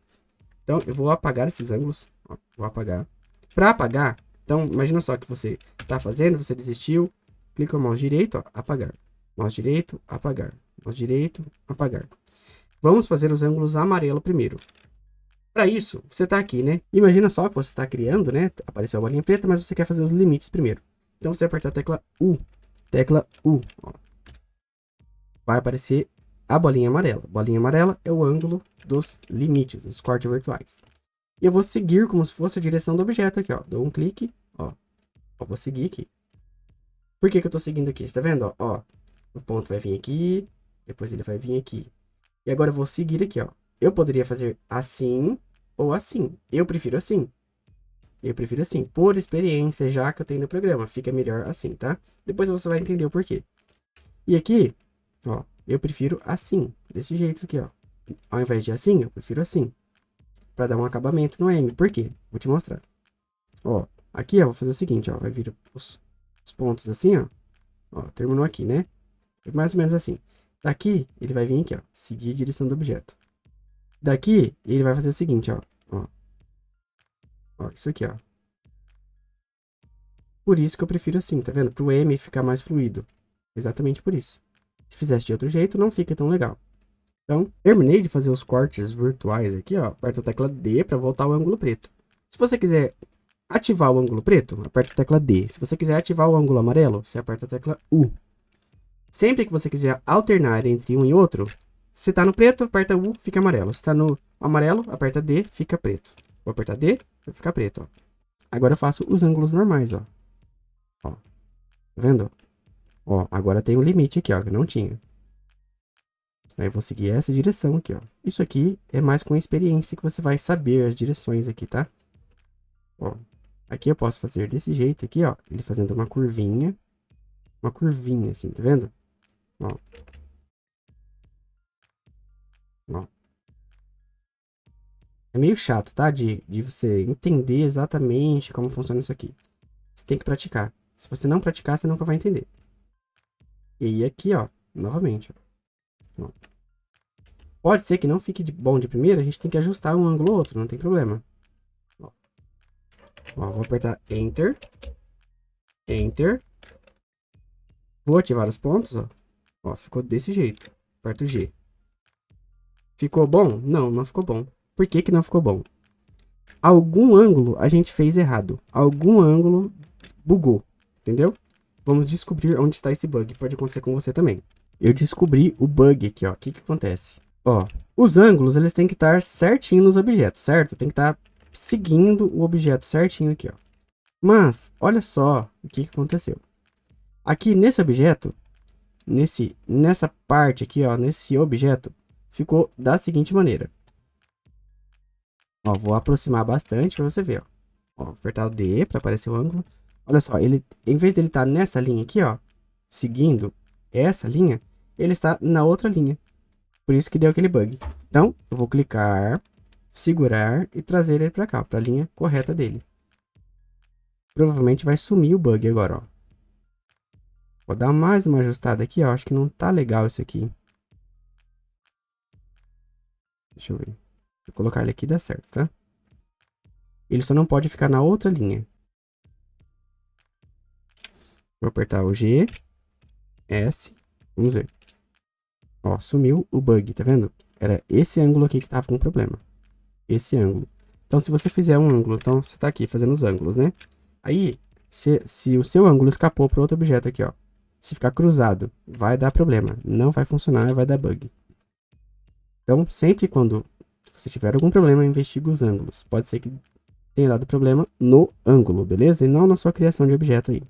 Então, eu vou apagar esses ângulos. Ó, vou apagar. Para apagar, Então, imagina só que você está fazendo, você desistiu, clica no mouse direito, ó, apagar. Mouse direito, apagar. Mouse direito, apagar. Vamos fazer os ângulos amarelo primeiro. Para isso, você está aqui, né? Imagina só que você está criando, né? Apareceu a bolinha preta, mas você quer fazer os limites primeiro. Então, você aperta a tecla U. Tecla U. Ó. Vai aparecer a bolinha amarela. Bolinha amarela é o ângulo dos limites, dos cortes virtuais. E eu vou seguir como se fosse a direção do objeto aqui, ó. Dou um clique, ó. Eu vou seguir aqui. Por que que eu tô seguindo aqui? Você tá vendo, ó? O ponto vai vir aqui, depois ele vai vir aqui. E agora eu vou seguir aqui, ó. Eu poderia fazer assim ou assim. Eu prefiro assim. Eu prefiro assim. Por experiência, já que eu tenho no programa, fica melhor assim, tá? Depois você vai entender o porquê. E aqui, ó, eu prefiro assim, desse jeito aqui, ó. Ao invés de assim, eu prefiro assim. Pra dar um acabamento no M. Por quê? Vou te mostrar. Ó, aqui, ó, vou fazer o seguinte, ó. Vai vir os pontos assim, ó. Ó, terminou aqui, né? Mais ou menos assim. Daqui, ele vai vir aqui, ó. Seguir a direção do objeto. Daqui, ele vai fazer o seguinte, ó. Ó, isso aqui, ó. Por isso que eu prefiro assim, tá vendo? Pro M ficar mais fluido. Exatamente por isso. Se fizesse de outro jeito, não fica tão legal. Então, terminei de fazer os cortes virtuais aqui, ó. Aperta a tecla D para voltar ao ângulo preto. Se você quiser ativar o ângulo preto, aperta a tecla D. Se você quiser ativar o ângulo amarelo, você aperta a tecla U. Sempre que você quiser alternar entre um e outro, se tá no preto, aperta U, fica amarelo. Se tá no amarelo, aperta D, fica preto. Vou apertar D, vai ficar preto, ó. Agora eu faço os ângulos normais, ó. Ó. Tá vendo? Ó, agora tem um limite aqui, ó, que não tinha. Aí eu vou seguir essa direção aqui, ó. Isso aqui é mais com experiência que você vai saber as direções aqui, tá? Ó, aqui eu posso fazer desse jeito aqui, ó. Ele fazendo uma curvinha assim, tá vendo? Ó. Ó. É meio chato, tá? De você entender exatamente como funciona isso aqui. Você tem que praticar. Se você não praticar, você nunca vai entender. E aí aqui, ó, novamente, ó. Pode ser que não fique bom de primeira, a gente tem que ajustar um ângulo ou outro, não tem problema. Ó, vou apertar Enter. Enter. Vou ativar os pontos, ó. Ó, ficou desse jeito. Aperto G. Ficou bom? Não, não ficou bom. Por que que não ficou bom? Algum ângulo a gente fez errado. Algum ângulo bugou, entendeu? Vamos descobrir onde está esse bug. Pode acontecer com você também. Eu descobri o bug aqui, ó. O que que acontece? Ó, os ângulos, eles têm que estar certinho nos objetos, certo? Tem que estar seguindo o objeto certinho aqui, ó. Mas, olha só o que que aconteceu. Aqui nesse objeto, nessa parte aqui, ó, nesse objeto, ficou da seguinte maneira. Ó, vou aproximar bastante para você ver, ó. Ó, vou apertar o D para aparecer o ângulo. Olha só, ele, em vez dele estar nessa linha aqui, ó, seguindo essa linha, ele está na outra linha. Por isso que deu aquele bug. Então, eu vou clicar, segurar e trazer ele para cá, para a linha correta dele. Provavelmente vai sumir o bug agora, ó. Vou dar mais uma ajustada aqui, ó. Acho que não tá legal isso aqui. Deixa eu ver. Vou colocar ele aqui e dá certo, tá? Ele só não pode ficar na outra linha. Vou apertar o G, S, vamos ver. Ó, sumiu o bug, tá vendo? Era esse ângulo aqui que tava com problema. Esse ângulo. Então, se você fizer um ângulo, então você tá aqui fazendo os ângulos, né? Aí, se o seu ângulo escapou para outro objeto aqui, ó. Se ficar cruzado, vai dar problema. Não vai funcionar, vai dar bug. Então, sempre quando você tiver algum problema, investigue os ângulos. Pode ser que tenha dado problema no ângulo, beleza? E não na sua criação de objeto aí.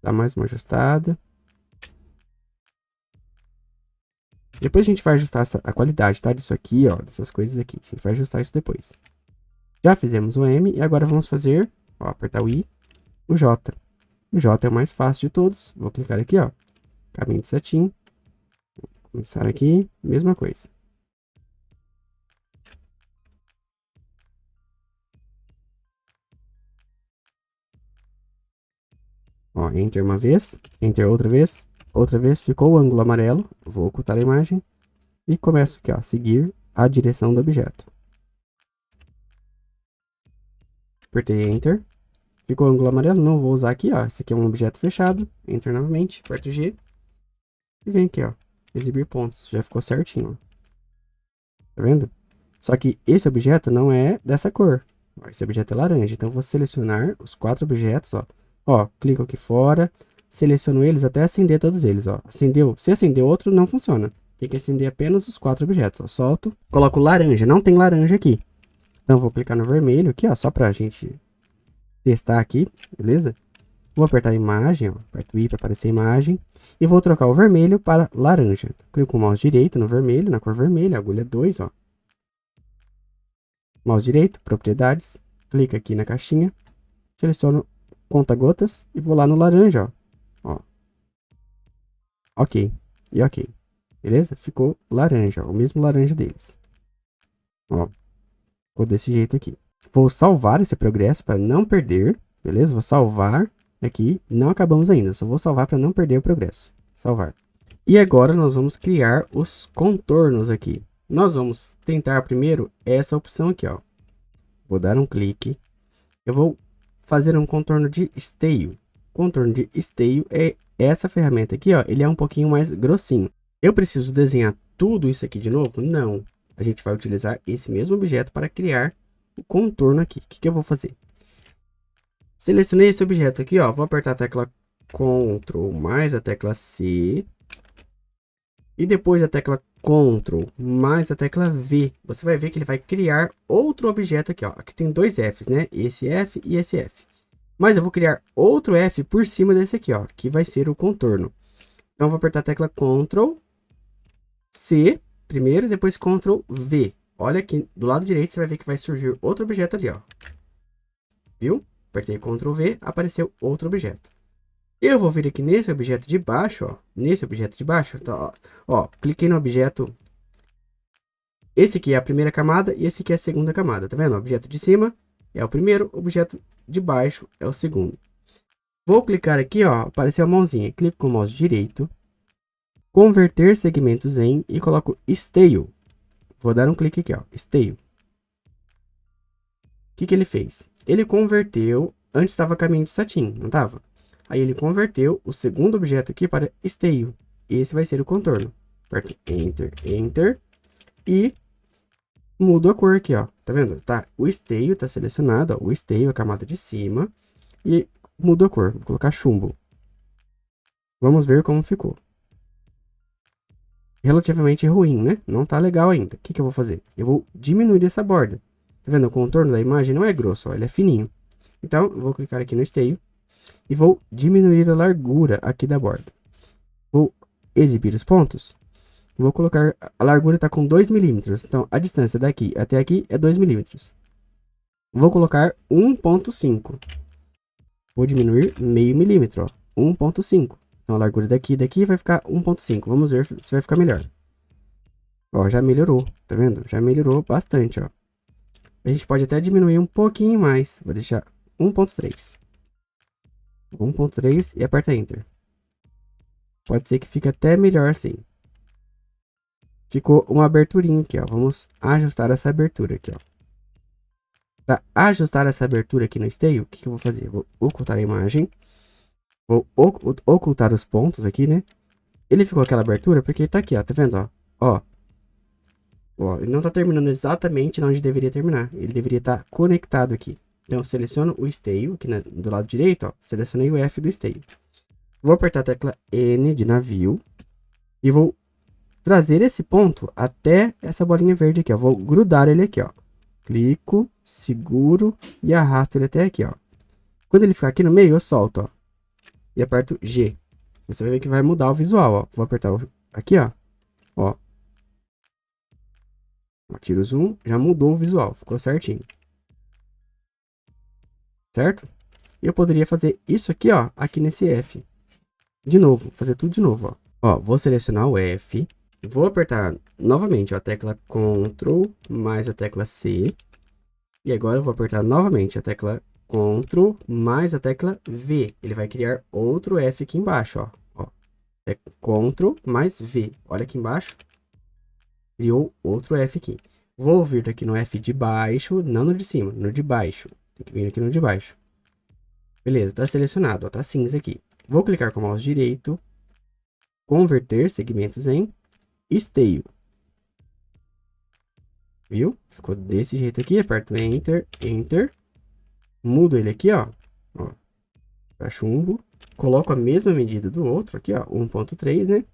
Dá mais uma ajustada. Depois a gente vai ajustar a qualidade, tá? Disso aqui, ó, dessas coisas aqui. A gente vai ajustar isso depois. Já fizemos o M e agora vamos fazer, ó, apertar o I, o J. O J é o mais fácil de todos. Vou clicar aqui, ó, caminho de setinho. Vou começar aqui, mesma coisa. Ó, Enter uma vez, Enter outra vez, ficou o ângulo amarelo. Vou ocultar a imagem e começo aqui, ó, a seguir a direção do objeto. Apertei Enter. Ficou o ângulo amarelo, não vou usar aqui, ó. Esse aqui é um objeto fechado. Enter novamente, aperto G. E vem aqui, ó. Exibir pontos. Já ficou certinho, ó. Tá vendo? Só que esse objeto não é dessa cor. Ó, esse objeto é laranja. Então, eu vou selecionar os 4 objetos, ó. Ó, clico aqui fora. Seleciono eles até acender todos eles, ó. Acendeu. Se acender outro, não funciona. Tem que acender apenas os 4 objetos, ó. Solto. Coloco laranja. Não tem laranja aqui. Então, vou clicar no vermelho aqui, ó. Só pra gente testar aqui, beleza? Vou apertar a imagem, ó. Aperto I para aparecer a imagem. E vou trocar o vermelho para laranja. Clico com o mouse direito no vermelho, na cor vermelha, agulha 2, ó. Mouse direito, propriedades. Clica aqui na caixinha. Seleciono conta-gotas e vou lá no laranja, ó. Ok. E ok. Beleza? Ficou laranja, ó. O mesmo laranja deles. Ó. Ficou desse jeito aqui. Vou salvar esse progresso para não perder. Beleza? Vou salvar aqui. Não acabamos ainda. Só vou salvar para não perder o progresso. Salvar. E agora nós vamos criar os contornos aqui. Nós vamos tentar primeiro essa opção aqui, ó. Vou dar um clique. Eu vou fazer um contorno de esteio. Contorno de esteio é essa ferramenta aqui, ó. Ele é um pouquinho mais grossinho. Eu preciso desenhar tudo isso aqui de novo? Não. A gente vai utilizar esse mesmo objeto para criar o contorno aqui. O que eu vou fazer? Selecionei esse objeto aqui, ó. Vou apertar a tecla Ctrl mais a tecla C. E depois a tecla Ctrl mais a tecla V. Você vai ver que ele vai criar outro objeto aqui, ó. Aqui tem 2 Fs, né? Esse F e esse F. Mas eu vou criar outro F por cima desse aqui, ó. Que vai ser o contorno. Então, eu vou apertar a tecla Ctrl C primeiro e depois Ctrl V. Olha aqui do lado direito, você vai ver que vai surgir outro objeto ali, ó. Viu? Apertei Ctrl V, apareceu outro objeto. Eu vou vir aqui nesse objeto de baixo, ó. Nesse objeto de baixo, tá, ó. Cliquei no objeto. Esse aqui é a primeira camada e esse aqui é a segunda camada, tá vendo? O objeto de cima é o primeiro, o objeto de baixo é o segundo. Vou clicar aqui, ó. Apareceu a mãozinha. Clico com o mouse direito. Converter segmentos em e coloco esteio. Vou dar um clique aqui, ó. Esteio. O que ele fez? Ele converteu. Antes estava caminho de satin, não estava? Aí ele converteu o segundo objeto aqui para esteio. Esse vai ser o contorno. Aperto Enter, Enter. E mudo a cor aqui, ó. Tá vendo? Tá, o esteio está selecionado, ó. O esteio, a camada de cima. E mudo a cor. Vou colocar chumbo. Vamos ver como ficou. Relativamente ruim, né? Não tá legal ainda. O que eu vou fazer? Eu vou diminuir essa borda. Tá vendo? O contorno da imagem não é grosso, ó. Ele é fininho. Então, eu vou clicar aqui no esteio. E vou diminuir a largura aqui da borda. Vou exibir os pontos. Vou colocar... A largura está com 2 milímetros. Então, a distância daqui até aqui é 2 milímetros. Vou colocar 1,5. Vou diminuir meio milímetro, ó. 1,5. Então, a largura daqui e daqui vai ficar 1,5. Vamos ver se vai ficar melhor. Ó, já melhorou. Tá vendo? Já melhorou bastante, ó. A gente pode até diminuir um pouquinho mais. Vou deixar 1,3. 1,3 e aperta Enter. Pode ser que fique até melhor assim. Ficou uma aberturinha aqui, ó. Vamos ajustar essa abertura aqui, ó. Para ajustar essa abertura aqui no esteio, o que eu vou fazer? Vou ocultar a imagem. Vou ocultar os pontos aqui, né? Ele ficou aquela abertura porque ele tá aqui, ó. Tá vendo, ó? Ó, ele não tá terminando exatamente onde deveria terminar. Ele deveria estar conectado aqui. Então, eu seleciono o esteio aqui do lado direito, ó. Selecionei o F do esteio. Vou apertar a tecla N de navio. E vou trazer esse ponto até essa bolinha verde aqui, ó. Vou grudar ele aqui, ó. Clico, seguro e arrasto ele até aqui, ó. Quando ele ficar aqui no meio, eu solto, ó. E aperto G. Você vai ver que vai mudar o visual, ó. Vou apertar aqui, ó. Ó. Tiro o zoom, já mudou o visual, ficou certinho. Certo? Eu poderia fazer isso aqui, ó, aqui nesse F. De novo, fazer tudo de novo, ó. Ó, vou selecionar o F. Vou apertar novamente, ó, a tecla Ctrl mais a tecla C. E agora eu vou apertar novamente a tecla Ctrl mais a tecla V. Ele vai criar outro F aqui embaixo, ó. É Ctrl mais V. Olha aqui embaixo. Criou outro F aqui. Vou vir aqui no F de baixo, não no de cima, no de baixo. Tem que vir aqui no de baixo. Beleza, tá selecionado, ó, tá cinza aqui. Vou clicar com o mouse direito, converter segmentos em esteio. Viu? Ficou desse jeito aqui, aperto Enter, Enter. Mudo ele aqui, ó para chumbo. Coloco a mesma medida do outro aqui, ó, 1.3, né?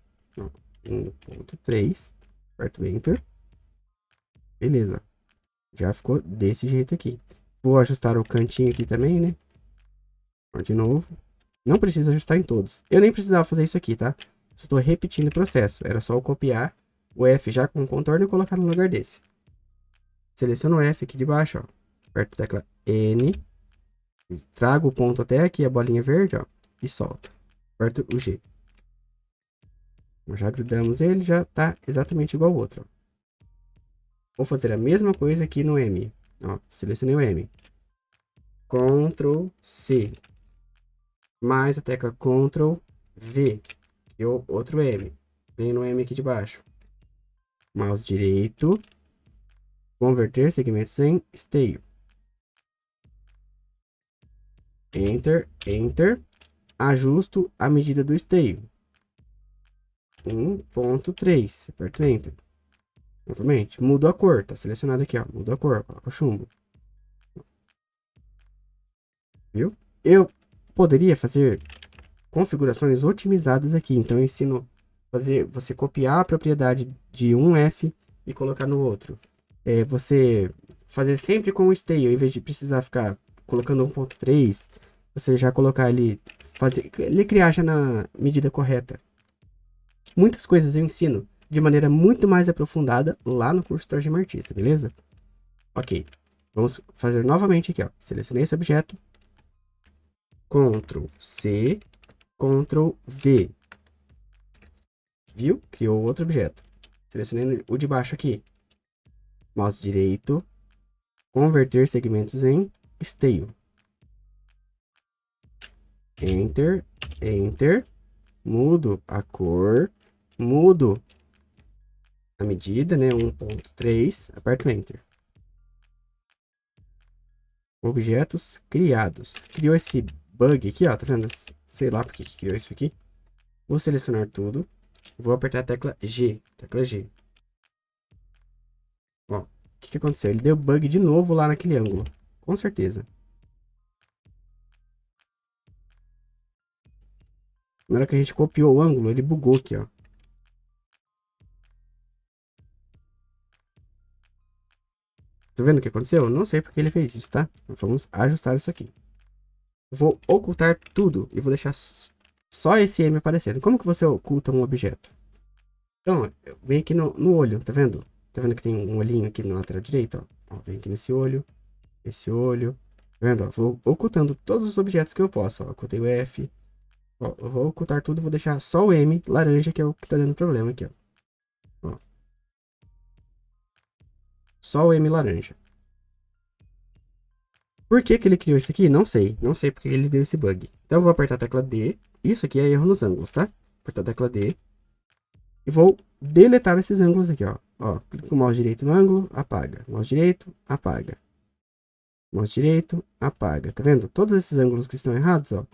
1.3. Aperto Enter. Beleza. Já ficou desse jeito aqui. Vou ajustar o cantinho aqui também, né? De novo. Não precisa ajustar em todos. Eu nem precisava fazer isso aqui, tá? Só estou repetindo o processo. Era só eu copiar o F já com contorno e colocar no lugar desse. Seleciono o F aqui de baixo, ó. Aperto a tecla N. Trago o ponto até aqui, a bolinha verde, ó. E solto. Aperto o G. Já grudamos ele, já tá exatamente igual ao outro, ó. Vou fazer a mesma coisa aqui no M. Ó, selecionei o M. Ctrl C. Mais a tecla Ctrl V. E o outro M. Vem no M aqui de baixo. Mouse direito. Converter segmentos em esteio. Enter, Enter. Ajusto a medida do esteio. 1.3. Aperto Enter. Novamente, mudo a cor. Tá selecionado aqui, ó. Mudo a cor. Coloco chumbo. Viu? Eu poderia fazer configurações otimizadas aqui. Então, eu ensino fazer você copiar a propriedade de um F e colocar no outro. Você fazer sempre com o esteio, em vez de precisar ficar colocando 1.3, você já colocar ele, ele criar já na medida correta. Muitas coisas eu ensino de maneira muito mais aprofundada lá no curso Torre Artista, beleza? Ok, vamos fazer novamente aqui, ó. Selecionei esse objeto, Ctrl C, Ctrl V. Viu? Criou outro objeto. Selecionei o de baixo aqui. Mouse direito, converter segmentos em esteio. Enter, Enter. Mudo a cor, mudo a medida, né? 1.3, aperto Enter. Objetos criados. Criou esse bug aqui, ó, tá vendo? Sei lá por que criou isso aqui. Vou selecionar tudo. Vou apertar a tecla G. Tecla G. Ó, o que aconteceu? Ele deu bug de novo lá naquele ângulo. Com certeza. Na hora que a gente copiou o ângulo, ele bugou aqui, ó. Tá vendo o que aconteceu? Não sei porque ele fez isso, tá? Vamos ajustar isso aqui. Vou ocultar tudo e vou deixar só esse M aparecendo. Como que você oculta um objeto? Então, vem aqui no olho, tá vendo? Tá vendo que tem um olhinho aqui na lateral direita, ó? Vem aqui nesse olho, esse olho. Tá vendo? Ó, vou ocultando todos os objetos que eu posso, ó. Ocultei o F. Ó, eu vou ocultar tudo, vou deixar só o M laranja, que é o que tá dando problema aqui, ó. Só o M laranja. Por que que ele criou isso aqui? Não sei. Não sei porque ele deu esse bug. Então eu vou apertar a tecla D. Isso aqui é erro nos ângulos, tá? Apertar a tecla D. E vou deletar esses ângulos aqui, ó. Ó, clico com o mouse direito no ângulo, apaga. Mouse direito, apaga. Mouse direito, apaga. Tá vendo? Todos esses ângulos que estão errados, ó.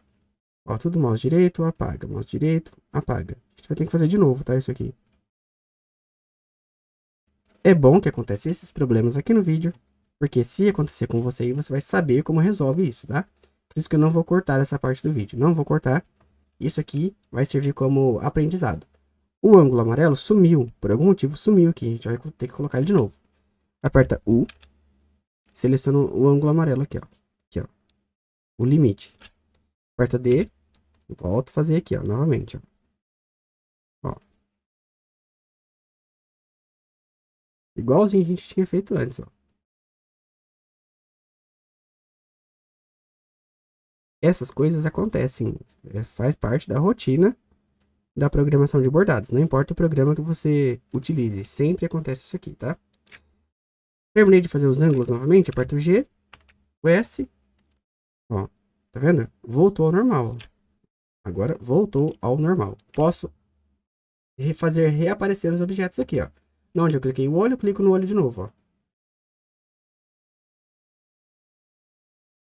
Ó, tudo mouse direito, apaga. Mouse direito, apaga. A gente vai ter que fazer de novo, tá? Isso aqui. É bom que acontece esses problemas aqui no vídeo, porque se acontecer com você, você vai saber como resolve isso, tá? Por isso que eu não vou cortar essa parte do vídeo. Não vou cortar. Isso aqui vai servir como aprendizado. O ângulo amarelo sumiu. Por algum motivo sumiu aqui. A gente vai ter que colocar ele de novo. Aperta U. Seleciona o ângulo amarelo aqui, ó. Aqui, ó. O limite. Aperta D. Volto a fazer aqui, ó. Novamente, ó. Ó. Igualzinho a gente tinha feito antes, ó. Essas coisas acontecem. Faz parte da rotina da programação de bordados. Não importa o programa que você utilize. Sempre acontece isso aqui, tá? Terminei de fazer os ângulos novamente. Aperto o G. O S. Ó. Tá vendo? Voltou ao normal. Agora voltou ao normal. Posso fazer reaparecer os objetos aqui, ó. Onde eu cliquei o olho, eu clico no olho de novo, ó.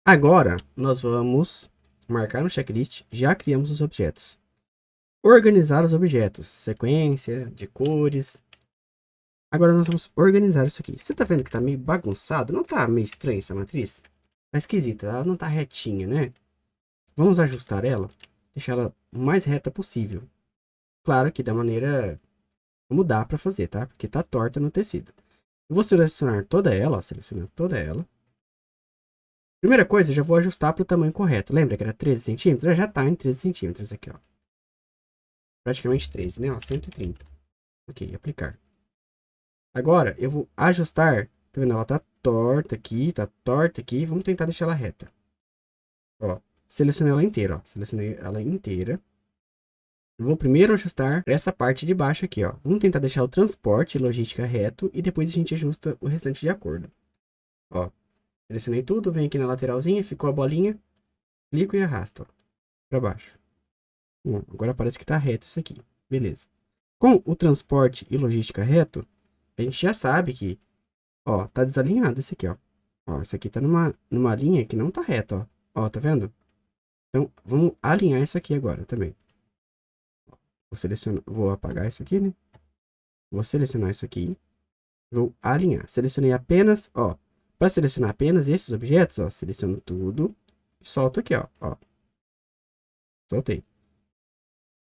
Agora, nós vamos marcar no checklist, já criamos os objetos. Organizar os objetos, sequência de cores. Agora nós vamos organizar isso aqui. Você tá vendo que tá meio bagunçado? Não tá meio estranha essa matriz? Tá esquisita, ela não tá retinha, né? Vamos ajustar ela, deixar ela o mais reta possível. Claro que da maneira como dá pra fazer, tá? Porque tá torta no tecido. Eu vou selecionar toda ela, ó, selecionar toda ela. Primeira coisa, já vou ajustar para o tamanho correto. Lembra que era 13 centímetros? Já tá em 13 centímetros aqui, ó. Praticamente 13, né? Ó, 130. Ok, aplicar. Agora, eu vou ajustar. Tá vendo? Ela tá torta aqui, tá torta aqui. Vamos tentar deixar ela reta. Ó, selecionei ela inteira, ó. Selecionei ela inteira. Eu vou primeiro ajustar essa parte de baixo aqui, ó. Vamos tentar deixar o transporte e logística reto e depois a gente ajusta o restante de acordo. Ó, selecionei tudo, vem aqui na lateralzinha, ficou a bolinha. Clico e arrasto, ó, pra baixo. Bom, agora parece que tá reto isso aqui. Beleza. Com o transporte e logística reto, a gente já sabe que, ó, tá desalinhado isso aqui, ó. Ó, isso aqui tá numa linha que não tá reta, ó. Ó, tá vendo? Então, vamos alinhar isso aqui agora também. Vou selecionar, vou apagar isso aqui, né? Vou selecionar isso aqui. Vou alinhar. Selecionei apenas, ó. Para selecionar apenas esses objetos, ó, seleciono tudo e solto aqui, ó. Ó. Soltei.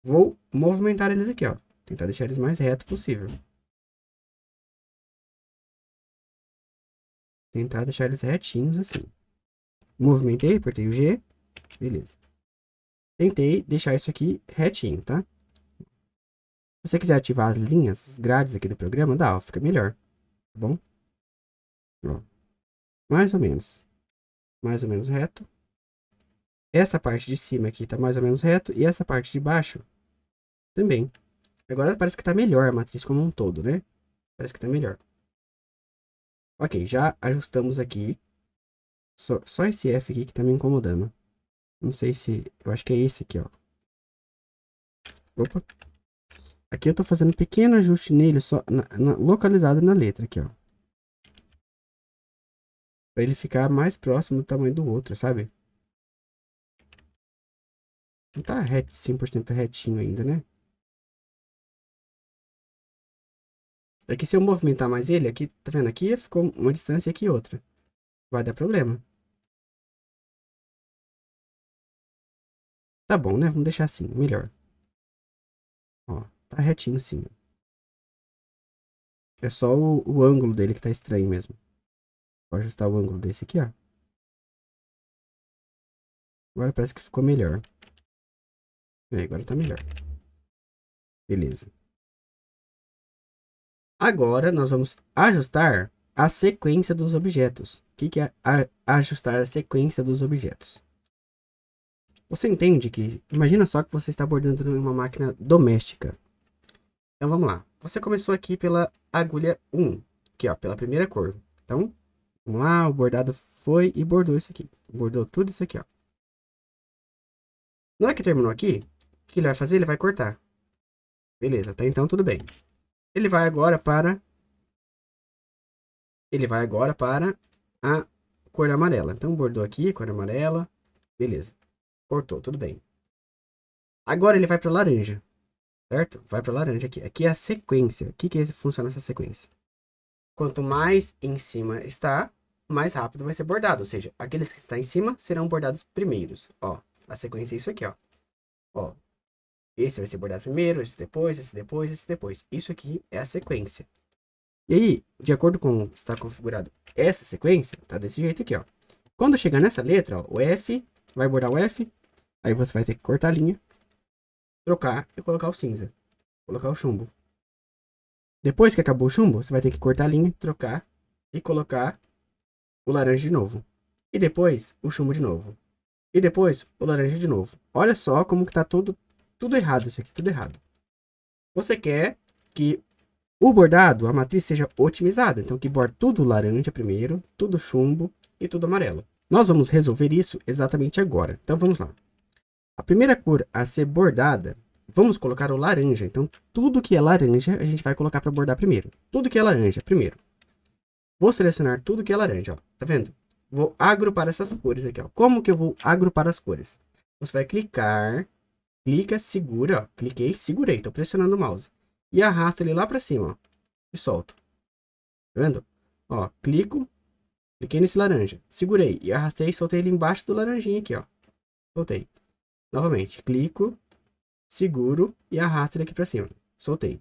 Vou movimentar eles aqui, ó. Tentar deixar eles mais reto possível. Tentar deixar eles retinhos assim. Movimentei, apertei o G. Beleza. Tentei deixar isso aqui retinho, tá? Se você quiser ativar as linhas, as grades aqui do programa, dá, ó, fica melhor. Tá bom? Ó, mais ou menos. Mais ou menos reto. Essa parte de cima aqui tá mais ou menos reto. E essa parte de baixo também. Agora parece que tá melhor a matriz como um todo, né? Parece que tá melhor. Ok, já ajustamos aqui. Só esse F aqui que tá me incomodando. Não sei se... Eu acho que é esse aqui, ó. Opa. Aqui eu tô fazendo um pequeno ajuste nele, só localizado na letra aqui, ó. Pra ele ficar mais próximo do tamanho do outro, sabe? Não tá 100% retinho ainda, né? É que se eu movimentar mais ele, aqui, tá vendo? Aqui ficou uma distância e aqui outra. Vai dar problema. Tá bom, né? Vamos deixar assim, melhor. Ó, tá retinho sim. É só o ângulo dele que tá estranho mesmo. Vou ajustar o ângulo desse aqui, ó. Agora parece que ficou melhor. É, agora tá melhor. Beleza. Agora nós vamos ajustar a sequência dos objetos. O que é ajustar a sequência dos objetos? Você entende que... Imagina só que você está bordando em uma máquina doméstica. Então vamos lá. Você começou aqui pela agulha 1. Aqui, ó, pela primeira cor. Então, vamos lá, o bordado foi e bordou isso aqui. Bordou tudo isso aqui, ó. Na hora que terminou aqui, o que ele vai fazer? Ele vai cortar. Beleza, até então tudo bem. Ele vai agora para a cor amarela. Então, bordou aqui, cor amarela. Beleza. Cortou, tudo bem. Agora ele vai para laranja. Certo? Vai para laranja aqui. Aqui é a sequência. O que funciona essa sequência? Quanto mais em cima está, mais rápido vai ser bordado. Ou seja, aqueles que estão em cima serão bordados primeiros. Ó, a sequência é isso aqui, ó. Ó, esse vai ser bordado primeiro, esse depois, esse depois, esse depois. Isso aqui é a sequência. E aí, de acordo com está configurado essa sequência, tá desse jeito aqui, ó. Quando chegar nessa letra, ó, o F, vai bordar o F, aí você vai ter que cortar a linha, trocar e colocar o cinza. Colocar o chumbo. Depois que acabou o chumbo, você vai ter que cortar a linha, trocar e colocar o laranja de novo. E depois o chumbo de novo. E depois o laranja de novo. Olha só como que tá tudo errado isso aqui, tudo errado. Você quer que o bordado, a matriz seja otimizada. Então que borde tudo laranja primeiro, tudo chumbo e tudo amarelo. Nós vamos resolver isso exatamente agora. Então vamos lá. A primeira cor a ser bordada, vamos colocar o laranja. Então tudo que é laranja a gente vai colocar para bordar primeiro. Tudo que é laranja primeiro. Vou selecionar tudo que é laranja, ó. Tá vendo? vou agrupar essas cores aqui, ó. Como que eu vou agrupar as cores? Você vai clicar, clica, segura, ó. Cliquei, segurei, tô pressionando o mouse. E arrasto ele lá pra cima, ó. E solto. Tá vendo? Ó, cliquei nesse laranja. Segurei e arrastei e soltei ele embaixo do laranjinha aqui, ó. Soltei. Novamente, clico, seguro e arrasto ele aqui pra cima. Soltei.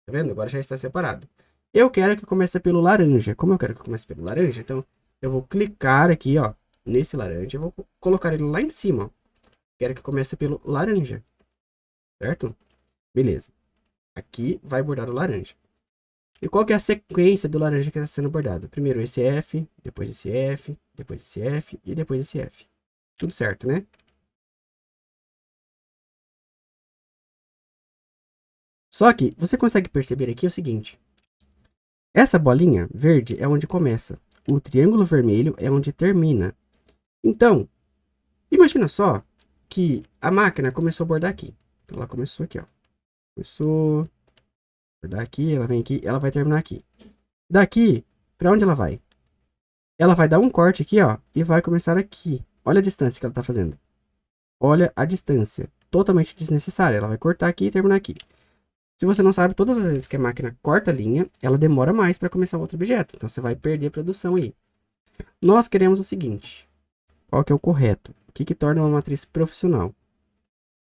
Tá vendo? Agora já está separado. Eu quero que comece pelo laranja. Como eu quero que comece pelo laranja, então eu vou clicar aqui, ó, nesse laranja. Eu vou colocar ele lá em cima, ó. Quero que comece pelo laranja. Certo? Beleza. Aqui vai bordar o laranja. E qual que é a sequência do laranja que está sendo bordado? Primeiro esse F, depois esse F, depois esse F e depois esse F. Tudo certo, né? Só que você consegue perceber aqui o seguinte. Essa bolinha verde é onde começa. O triângulo vermelho é onde termina. Então, imagina só que a máquina começou a bordar aqui. Então, ela começou aqui, ó. Começou a bordar aqui, ela vem aqui, ela vai terminar aqui. Daqui, para onde ela vai? Ela vai dar um corte aqui, ó, e vai começar aqui. Olha a distância que ela tá fazendo. Olha a distância. Totalmente desnecessária. Ela vai cortar aqui e terminar aqui. Se você não sabe, todas as vezes que a máquina corta a linha, ela demora mais para começar outro objeto. Então, você vai perder a produção aí. Nós queremos o seguinte. Qual que é o correto? O que torna uma matriz profissional?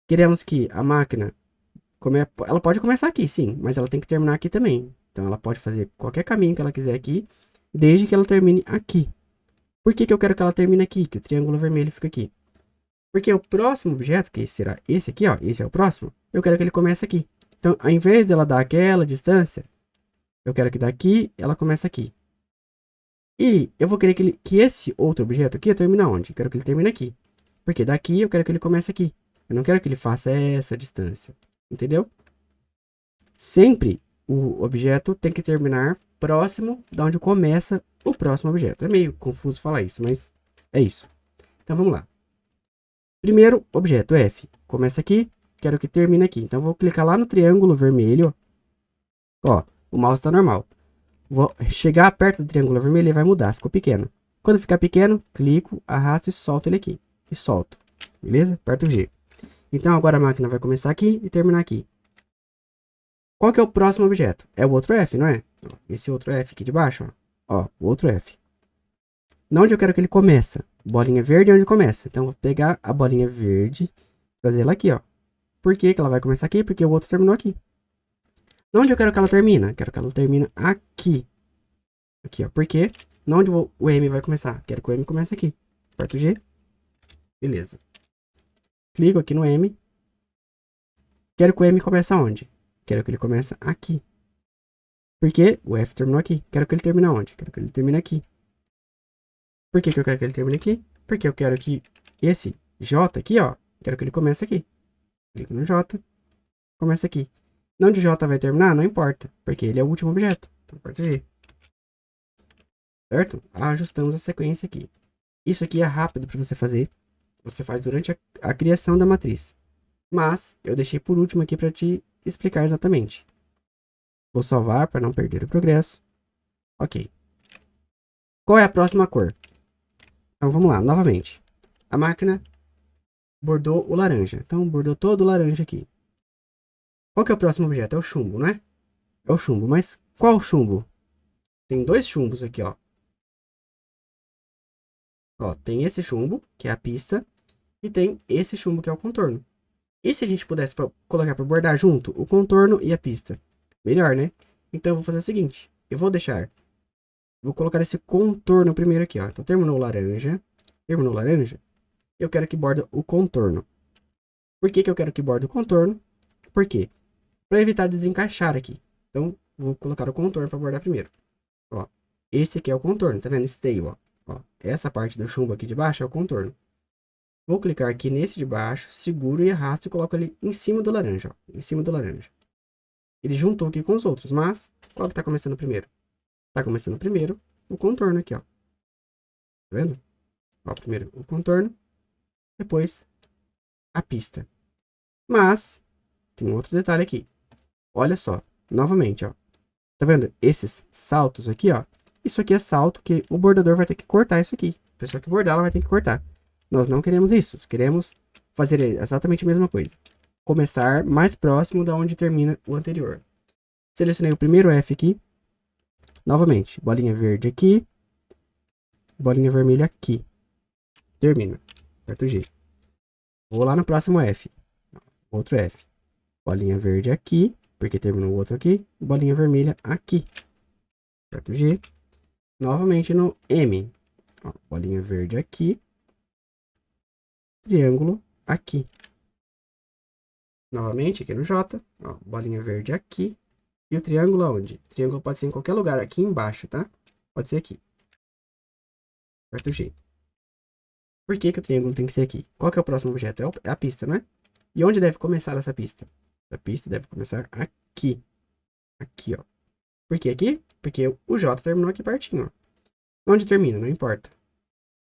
Queremos que a máquina... Ela pode começar aqui, sim. Mas ela tem que terminar aqui também. Então, ela pode fazer qualquer caminho que ela quiser aqui. Desde que ela termine aqui. Por que eu quero que ela termine aqui? Que o triângulo vermelho fica aqui. Porque o próximo objeto, que será esse aqui, ó. Esse é o próximo. Eu quero que ele comece aqui. Então, ao invés dela dar aquela distância, eu quero que daqui ela comece aqui. E eu vou querer que esse outro objeto aqui termine onde? Eu quero que ele termine aqui. Porque daqui eu quero que ele comece aqui. Eu não quero que ele faça essa distância. Entendeu? Sempre o objeto tem que terminar próximo de onde começa o próximo objeto. É meio confuso falar isso, mas é isso. Então vamos lá. Primeiro objeto, F. Começa aqui, quero que termine aqui. Então vou clicar lá no triângulo vermelho. Ó, o mouse está normal. Vou chegar perto do triângulo vermelho, ele vai mudar, ficou pequeno. Quando ficar pequeno, clico, arrasto e solto ele aqui. E solto. Beleza? Aperto o G. Então agora a máquina vai começar aqui e terminar aqui. Qual que é o próximo objeto? É o outro F, não é? Esse outro F aqui de baixo, ó. Ó, o outro F. Onde eu quero que ele começa? Bolinha verde é onde começa. Então, eu vou pegar a bolinha verde, trazer ela aqui, ó. Por que ela vai começar aqui? Porque o outro terminou aqui. Onde eu quero que ela termine? Quero que ela termine aqui. Aqui, ó. Por quê? Onde o M vai começar? Quero que o M comece aqui. Aperto o G. Beleza. Clico aqui no M. Quero que o M comece aonde? Quero que ele comece aqui. Por quê? O F terminou aqui. Quero que ele termine aonde? Quero que ele termine aqui. Por que eu quero que ele termine aqui? Porque eu quero que esse J aqui, ó, quero que ele comece aqui. Clico no J, começa aqui. Onde o J vai terminar, não importa, porque ele é o último objeto. Então, aperto G. Certo? Ajustamos a sequência aqui. Isso aqui é rápido para você fazer. Você faz durante a criação da matriz. Mas, eu deixei por último aqui para te explicar exatamente. Vou salvar para não perder o progresso. Ok. Qual é a próxima cor? Então, vamos lá, novamente. A máquina bordou o laranja. Então, bordou todo o laranja aqui. Qual que é o próximo objeto? É o chumbo, né? É o chumbo. Mas qual chumbo? Tem dois chumbos aqui, ó. Ó, tem esse chumbo, que é a pista. E tem esse chumbo, que é o contorno. E se a gente pudesse colocar para bordar junto o contorno e a pista? Melhor, né? Então, eu vou fazer o seguinte. Eu vou deixar... Vou colocar esse contorno primeiro aqui, ó. Então, terminou o laranja. Terminou o laranja. Eu quero que borda o contorno. Por que eu quero que borde o contorno? Por quê? Para evitar desencaixar aqui. Então, vou colocar o contorno para bordar primeiro. Ó, esse aqui é o contorno, tá vendo? Stay, ó. Essa parte do chumbo aqui de baixo é o contorno. Vou clicar aqui nesse de baixo, seguro e arrasto e coloco ele em cima do laranja, ó. Em cima do laranja. Ele juntou aqui com os outros, mas qual que tá começando primeiro? Tá começando primeiro o contorno aqui, ó. Tá vendo? Ó, primeiro o contorno, depois a pista. Mas tem um outro detalhe aqui. Olha só, novamente, ó. Tá vendo esses saltos aqui, ó? Isso aqui é salto que o bordador vai ter que cortar isso aqui. pessoa que bordar, ela vai ter que cortar. Nós não queremos isso. Queremos fazer exatamente a mesma coisa. Começar mais próximo da onde termina o anterior. Selecionei o primeiro F aqui. Novamente, bolinha verde aqui. Bolinha vermelha aqui. Termina. Aperto G. Vou lá no próximo F. Outro F. Bolinha verde aqui, porque terminou o outro aqui. Bolinha vermelha aqui. Aperto G. Novamente no M. Ó, bolinha verde aqui. Triângulo aqui. Novamente aqui no J. Ó, bolinha verde aqui. E o triângulo aonde? O triângulo pode ser em qualquer lugar. Aqui embaixo, tá? Pode ser aqui. Aperto G. Por que que o triângulo tem que ser aqui? Qual que é o próximo objeto? É a pista, né? E onde deve começar essa pista? A pista deve começar aqui. Aqui, ó. Por que aqui? Porque o J terminou aqui pertinho, ó. Onde termina? Não importa.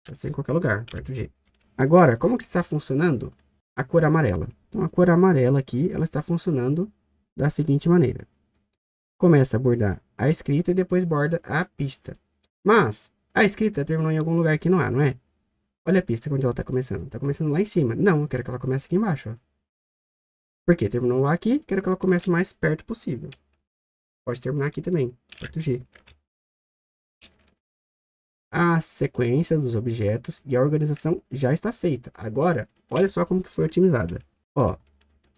Pode ser em qualquer lugar. Aperto G. Agora, como que está funcionando a cor amarela? Então, a cor amarela aqui, ela está funcionando da seguinte maneira. Começa a bordar a escrita e depois borda a pista. Mas, a escrita terminou em algum lugar que não há, não é? Olha a pista onde ela está começando. Está começando lá em cima. Não, eu quero que ela comece aqui embaixo, ó. Por quê? Terminou lá aqui, quero que ela comece o mais perto possível. Pode terminar aqui também. Aperto G. A sequência dos objetos e a organização já está feita. Agora, olha só como que foi otimizada. Ó,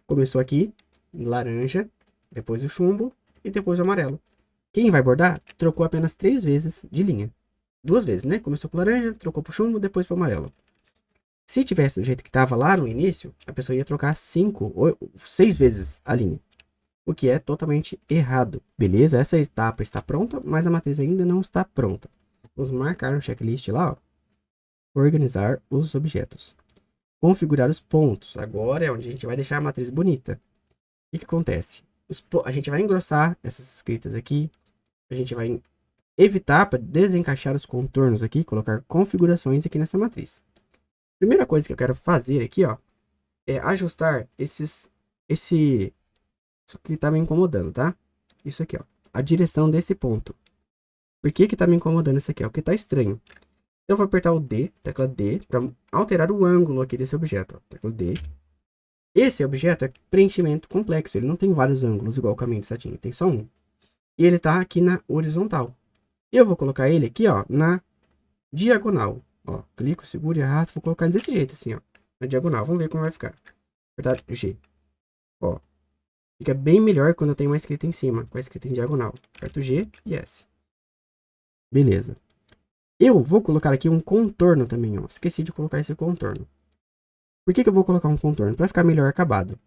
começou aqui, laranja, depois o chumbo e depois o amarelo. Quem vai bordar, trocou apenas 3 vezes de linha. 2 vezes, né? Começou com laranja, trocou pro chumbo, depois pro amarelo. Se tivesse do jeito que estava lá no início, a pessoa ia trocar 5 ou 6 vezes a linha. O que é totalmente errado. Beleza? Essa etapa está pronta, mas a matriz ainda não está pronta. Vamos marcar no checklist lá, ó. Organizar os objetos. Configurar os pontos. Agora é onde a gente vai deixar a matriz bonita. O que acontece? A gente vai engrossar essas escritas aqui. A gente vai evitar para desencaixar os contornos aqui, colocar configurações aqui nessa matriz. Primeira coisa que eu quero fazer aqui, ó, é ajustar isso que tá me incomodando, tá? Isso aqui, ó, a direção desse ponto. Por que que tá me incomodando isso aqui, ó? Porque tá estranho. Eu vou apertar o D, tecla D, para alterar o ângulo aqui desse objeto, ó, tecla D. Esse objeto é preenchimento complexo, ele não tem vários ângulos igual o caminho de setinha, tem só um. E ele tá aqui na horizontal. Eu vou colocar ele aqui, ó, na diagonal. Ó, clico, seguro e arrasto, vou colocar ele desse jeito, assim, ó, na diagonal. Vamos ver como vai ficar. Apertar G. Ó, fica bem melhor quando eu tenho uma escrita em cima, com a escrita em diagonal. Aperto G e S. Beleza. Eu vou colocar aqui um contorno também, ó. Esqueci de colocar esse contorno. Por que que eu vou colocar um contorno? Para ficar melhor acabado.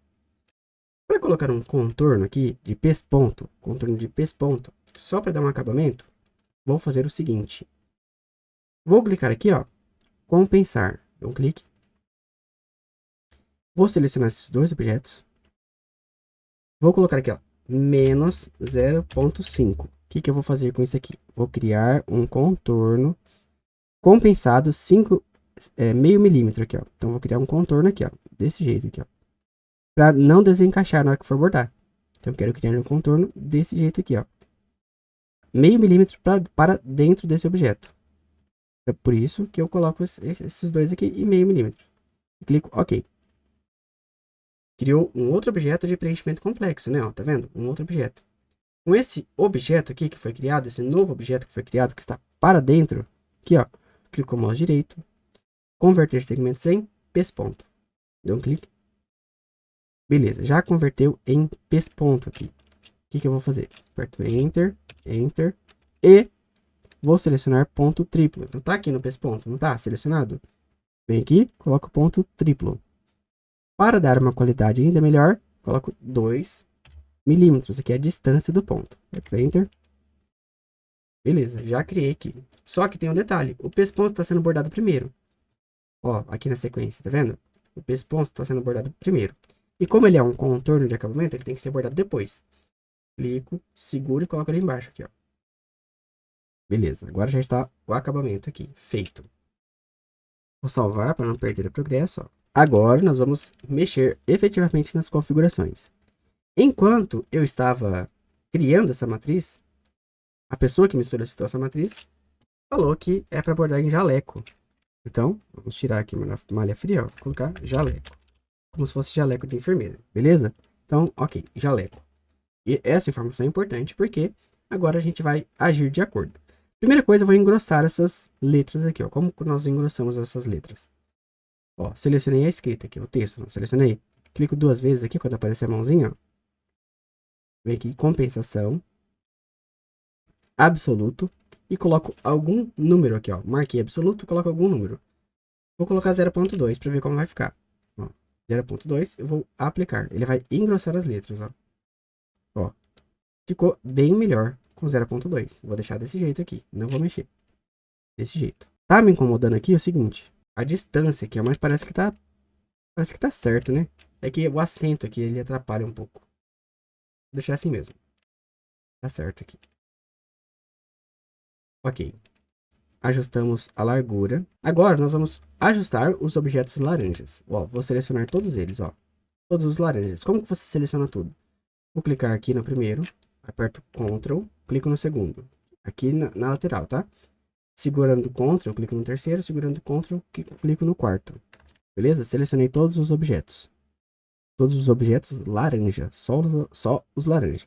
Para colocar um contorno aqui de pesponto, contorno de pesponto, só para dar um acabamento, vou fazer o seguinte. Vou clicar aqui, ó, compensar. Dou um clique. Vou selecionar esses dois objetos. Vou colocar aqui, ó, menos 0,5. O que eu vou fazer com isso aqui? Vou criar um contorno compensado meio milímetro aqui, ó. Então, vou criar um contorno aqui, ó, desse jeito aqui, ó, para não desencaixar na hora que for bordar. Então, eu quero criar um contorno desse jeito aqui, ó, meio milímetro para dentro desse objeto. É por isso que eu coloco esses dois aqui e meio milímetro. Clico OK. Criou um outro objeto de preenchimento complexo, né? Ó, tá vendo? Um outro objeto. Com esse objeto aqui que foi criado, esse novo objeto que foi criado, que está para dentro, aqui, ó, clico com o mouse direito, converter segmentos em pesponto. Deu um clique. Beleza, já converteu em pesponto aqui. O que eu vou fazer? Aperto Enter, Enter, e vou selecionar ponto triplo. Então tá aqui no pesponto, não tá selecionado? Vem aqui, coloco ponto triplo. Para dar uma qualidade ainda melhor, coloco 2 milímetros, aqui é a distância do ponto. Aperto Enter. Beleza, já criei aqui. Só que tem um detalhe, o pesponto está sendo bordado primeiro. Ó, aqui na sequência, tá vendo? O pesponto está sendo bordado primeiro. E como ele é um contorno de acabamento, ele tem que ser bordado depois. Clico, seguro e coloco ali embaixo, aqui, ó. Beleza, agora já está o acabamento aqui, feito. Vou salvar para não perder o progresso, ó. Agora nós vamos mexer efetivamente nas configurações. Enquanto eu estava criando essa matriz, a pessoa que me solicitou essa matriz falou que é para bordar em jaleco. Então, vamos tirar aqui malha fria, ó, colocar jaleco. Como se fosse jaleco de enfermeira, beleza? Então, ok, jaleco. E essa informação é importante porque agora a gente vai agir de acordo. Primeira coisa, eu vou engrossar essas letras aqui, ó. Como nós engrossamos essas letras? Ó, selecionei a escrita aqui, o texto, não selecionei. Clico 2 vezes aqui quando aparecer a mãozinha, ó. Vem aqui, compensação, absoluto, e coloco algum número aqui, ó. Marquei absoluto, coloco algum número. Vou colocar 0.2 para ver como vai ficar. Ó, 0.2, eu vou aplicar. Ele vai engrossar as letras, ó. Ó, ficou bem melhor com 0.2. Vou deixar desse jeito aqui, não vou mexer. Desse jeito. Tá me incomodando aqui é o seguinte, a distância aqui, ó, mas parece que tá certo, né? É que o acento aqui, ele atrapalha um pouco. Vou deixar assim mesmo. Tá certo aqui. Ok. Ajustamos a largura. Agora nós vamos ajustar os objetos laranjas. Ó, vou selecionar todos eles, ó. Todos os laranjas. Como que você seleciona tudo? Vou clicar aqui no primeiro, aperto Ctrl, clico no segundo. Aqui na lateral, tá? Segurando Ctrl, clico no terceiro, segurando Ctrl, clico no quarto. Beleza? Selecionei todos os objetos. Todos os objetos laranja, só os laranja.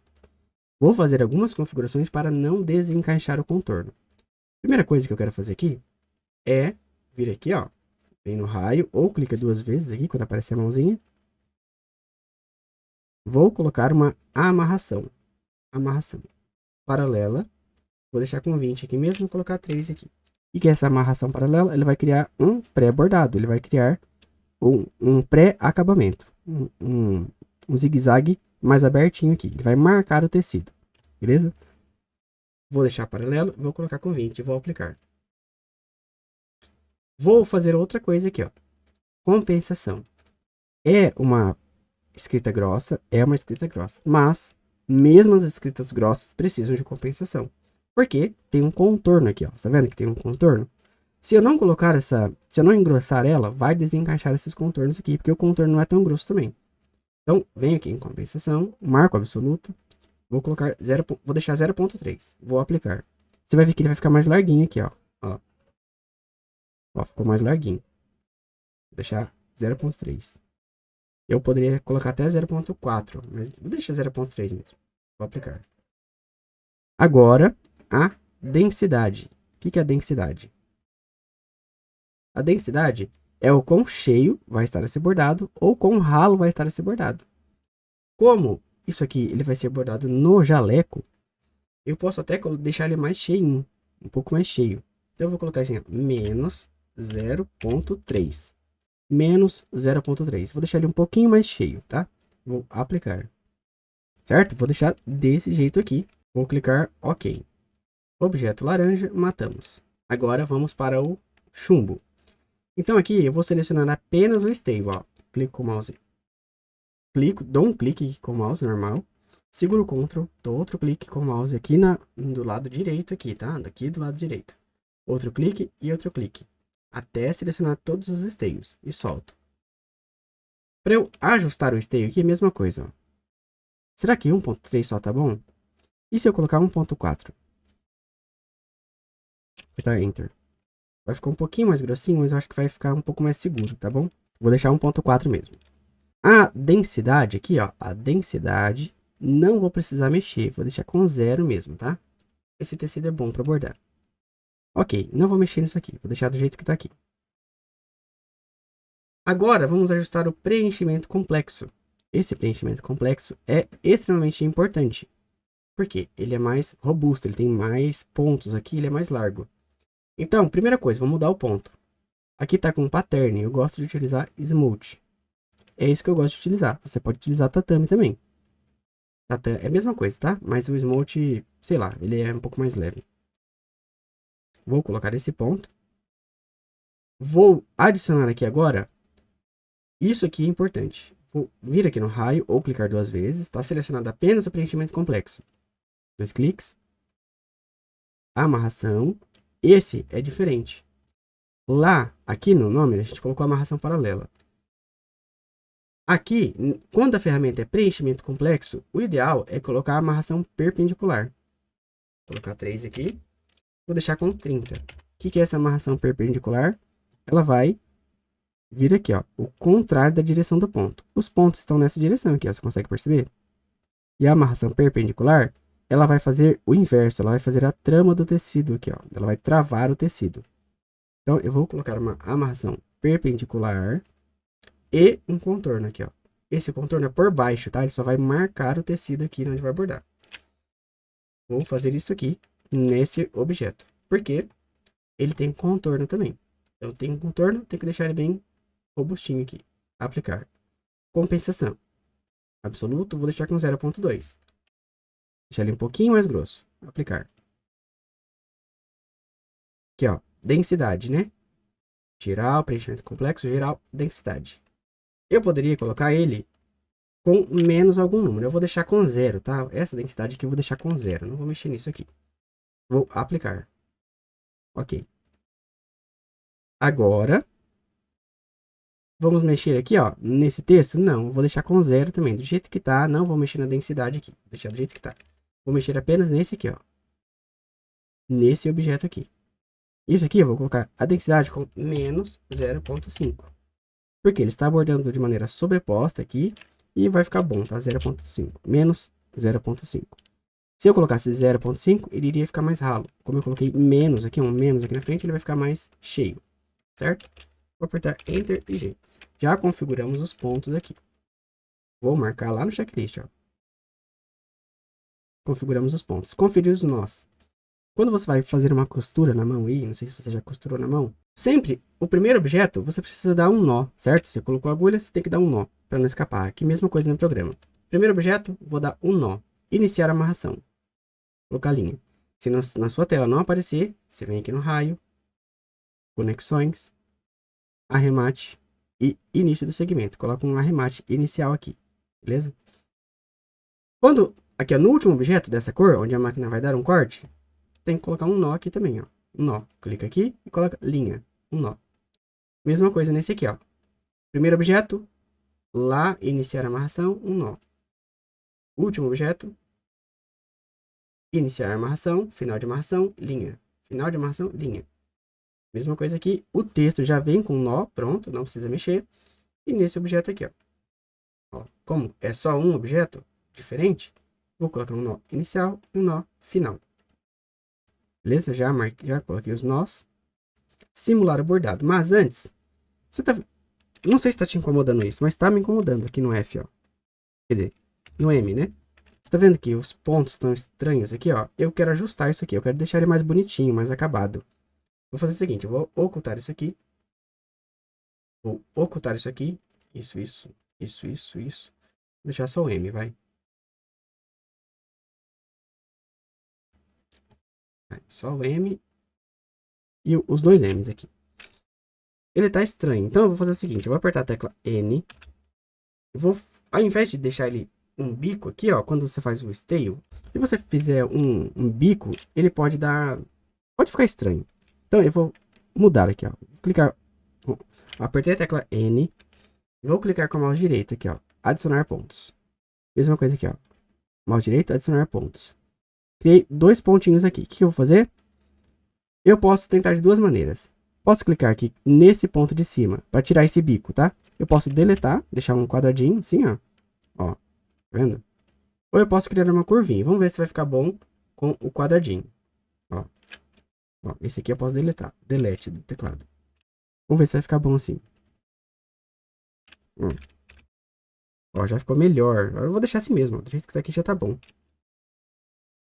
Vou fazer algumas configurações para não desencaixar o contorno. Primeira coisa que eu quero fazer aqui é vir aqui, ó, vem no raio ou clica 2 vezes aqui quando aparecer a mãozinha. Vou colocar uma amarração paralela. Vou deixar com 20 aqui mesmo, vou colocar 3 aqui. E que essa amarração paralela, ele vai criar um pré-bordado, ele vai criar um pré-acabamento, um zigue-zague mais abertinho aqui. Ele vai marcar o tecido, beleza? Vou deixar paralelo, vou colocar com 20 e vou aplicar. Vou fazer outra coisa aqui, ó. Compensação. É uma escrita grossa, mas mesmo as escritas grossas precisam de compensação. Porque tem um contorno aqui, ó. Tá vendo que tem um contorno? Se eu não colocar se eu não engrossar ela, vai desencaixar esses contornos aqui, porque o contorno não é tão grosso também. Então, venho aqui em compensação, marco absoluto, vou colocar vou deixar 0.3, vou aplicar. Você vai ver que ele vai ficar mais larguinho aqui, ó. Ó, ficou mais larguinho. Vou deixar 0.3. Eu poderia colocar até 0.4, mas vou deixar 0.3 mesmo. Vou aplicar. Agora, a densidade. O que é a densidade? A densidade é o quão cheio vai estar esse bordado ou quão ralo vai estar esse bordado. Como isso aqui ele vai ser bordado no jaleco, eu posso até deixar ele mais cheio, um pouco mais cheio. Então eu vou colocar assim, ó, menos 0.3. Menos 0.3. Vou deixar ele um pouquinho mais cheio, tá? Vou aplicar. Certo? Vou deixar desse jeito aqui. Vou clicar OK. Objeto laranja, matamos. Agora vamos para o chumbo. Então aqui eu vou selecionar apenas o stable, ó. Clico com o mouse. Dou um clique com o mouse normal. Seguro o Ctrl, dou outro clique com o mouse aqui do lado direito aqui, tá? Daqui do lado direito. Outro clique e outro clique. Até selecionar todos os esteios e solto. Para eu ajustar o esteio aqui, mesma coisa, ó. Será que 1.3 só tá bom? E se eu colocar 1.4? Apertar Enter. Vai ficar um pouquinho mais grossinho, mas eu acho que vai ficar um pouco mais seguro, tá bom? Vou deixar 1.4 mesmo. A densidade aqui, ó, a densidade, não vou precisar mexer, vou deixar com 0 mesmo, tá? Esse tecido é bom para bordar. Ok, não vou mexer nisso aqui, vou deixar do jeito que tá aqui. Agora, vamos ajustar o preenchimento complexo. Esse preenchimento complexo é extremamente importante, porque ele é mais robusto, ele tem mais pontos aqui, ele é mais largo. Então, primeira coisa, vou mudar o ponto. Aqui tá com pattern, eu gosto de utilizar smooth. É isso que eu gosto de utilizar. Você pode utilizar tatame também. Tatame é a mesma coisa, tá? Mas o smooth, sei lá, ele é um pouco mais leve. Vou colocar esse ponto. Vou adicionar aqui agora. Isso aqui é importante. Vou vir aqui no raio ou clicar 2 vezes. Está selecionado apenas o preenchimento complexo. 2 cliques. Amarração. Esse é diferente. Lá, aqui no nome, a gente colocou amarração paralela. Aqui, quando a ferramenta é preenchimento complexo, o ideal é colocar a amarração perpendicular. Vou colocar 3 aqui. Vou deixar com 30. O que é essa amarração perpendicular? ela vai vir aqui, ó, o contrário da direção do ponto. Os pontos estão nessa direção aqui, ó, você consegue perceber? E a amarração perpendicular, ela vai fazer o inverso, ela vai fazer a trama do tecido aqui, ó. Ela vai travar o tecido. Então, eu vou colocar uma amarração perpendicular e um contorno aqui, ó. Esse contorno é por baixo, tá? Ele só vai marcar o tecido aqui onde vai bordar. Vou fazer isso aqui nesse objeto. Porque ele tem contorno também. Então, tem um contorno, tem que deixar ele bem robustinho aqui. Aplicar. Compensação. Absoluto, vou deixar com 0,2. Deixar ele um pouquinho mais grosso. Aplicar. Aqui, ó. Densidade, né? Geral, preenchimento complexo, geral, densidade. Eu poderia colocar ele com menos algum número. Eu vou deixar com 0, tá? Essa densidade aqui eu vou deixar com 0. Não vou mexer nisso aqui. Vou aplicar. Ok. Agora, vamos mexer aqui, ó, nesse texto? Não, vou deixar com 0 também. Do jeito que tá, não vou mexer na densidade aqui. Vou deixar do jeito que tá. Vou mexer apenas nesse aqui, ó. Nesse objeto aqui. Isso aqui eu vou colocar a densidade com menos 0,5. Porque ele está abordando de maneira sobreposta aqui. E vai ficar bom, tá? 0,5. Menos 0,5. Se eu colocasse 0,5, ele iria ficar mais ralo. Como eu coloquei menos aqui, um menos aqui na frente, ele vai ficar mais cheio. Certo? Vou apertar Enter e G. Já configuramos os pontos aqui. Vou marcar lá no checklist, ó. Configuramos os pontos. Conferir os nós. Quando você vai fazer uma costura na mão aí, não sei se você já costurou na mão, sempre, o primeiro objeto, você precisa dar um nó, certo? Você colocou a agulha, você tem que dar um nó, para não escapar. Aqui, mesma coisa no programa. Primeiro objeto, vou dar um nó. Iniciar a amarração. Colocar a linha. Se na sua tela não aparecer, você vem aqui no raio, conexões, arremate e início do segmento. Coloca um arremate inicial aqui, beleza? Quando, aqui ó, no último objeto dessa cor, onde a máquina vai dar um corte, tem que colocar um nó aqui também, ó. Um nó. Clica aqui e coloca linha. Um nó. Mesma coisa nesse aqui, ó. Primeiro objeto, lá, iniciar a amarração, um nó. Último objeto, iniciar a amarração, final de amarração, linha. Final de amarração, linha. Mesma coisa aqui, o texto já vem com um nó, pronto, não precisa mexer. E nesse objeto aqui, ó. Como é só um objeto diferente, vou colocar um nó inicial e um nó final. Beleza? Já coloquei os nós. Simular o bordado. Mas antes, você tá... Não sei se está te incomodando isso, mas está me incomodando aqui no F, ó. Quer dizer, no M, né? Você tá vendo que os pontos estão estranhos aqui, ó? Eu quero ajustar isso aqui, eu quero deixar ele mais bonitinho, mais acabado. Vou fazer o seguinte, eu vou ocultar isso aqui. Vou ocultar isso aqui. Isso. Vou deixar só o M, vai. Só o M e os dois M's aqui. Ele tá estranho, então eu vou fazer o seguinte, eu vou apertar a tecla N. Eu vou, ao invés de deixar ele um bico aqui, ó, quando você faz o esteio, se você fizer um bico, ele pode ficar estranho. Então eu vou mudar aqui, ó. Vou clicar, apertei a tecla N, vou clicar com o mouse direito aqui, ó, adicionar pontos. Mesma coisa aqui, ó, mouse direito, adicionar pontos. Criei dois pontinhos aqui. O que eu vou fazer? Eu posso tentar de duas maneiras. Posso clicar aqui nesse ponto de cima para tirar esse bico, tá? Eu posso deletar, deixar um quadradinho, assim, ó. Ó, tá vendo? Ou eu posso criar uma curvinha. Vamos ver se vai ficar bom com o quadradinho. Ó, esse aqui eu posso deletar. Delete do teclado. Vamos ver se vai ficar bom assim. Ó, já ficou melhor. Eu vou deixar assim mesmo. Do jeito que tá aqui já tá bom.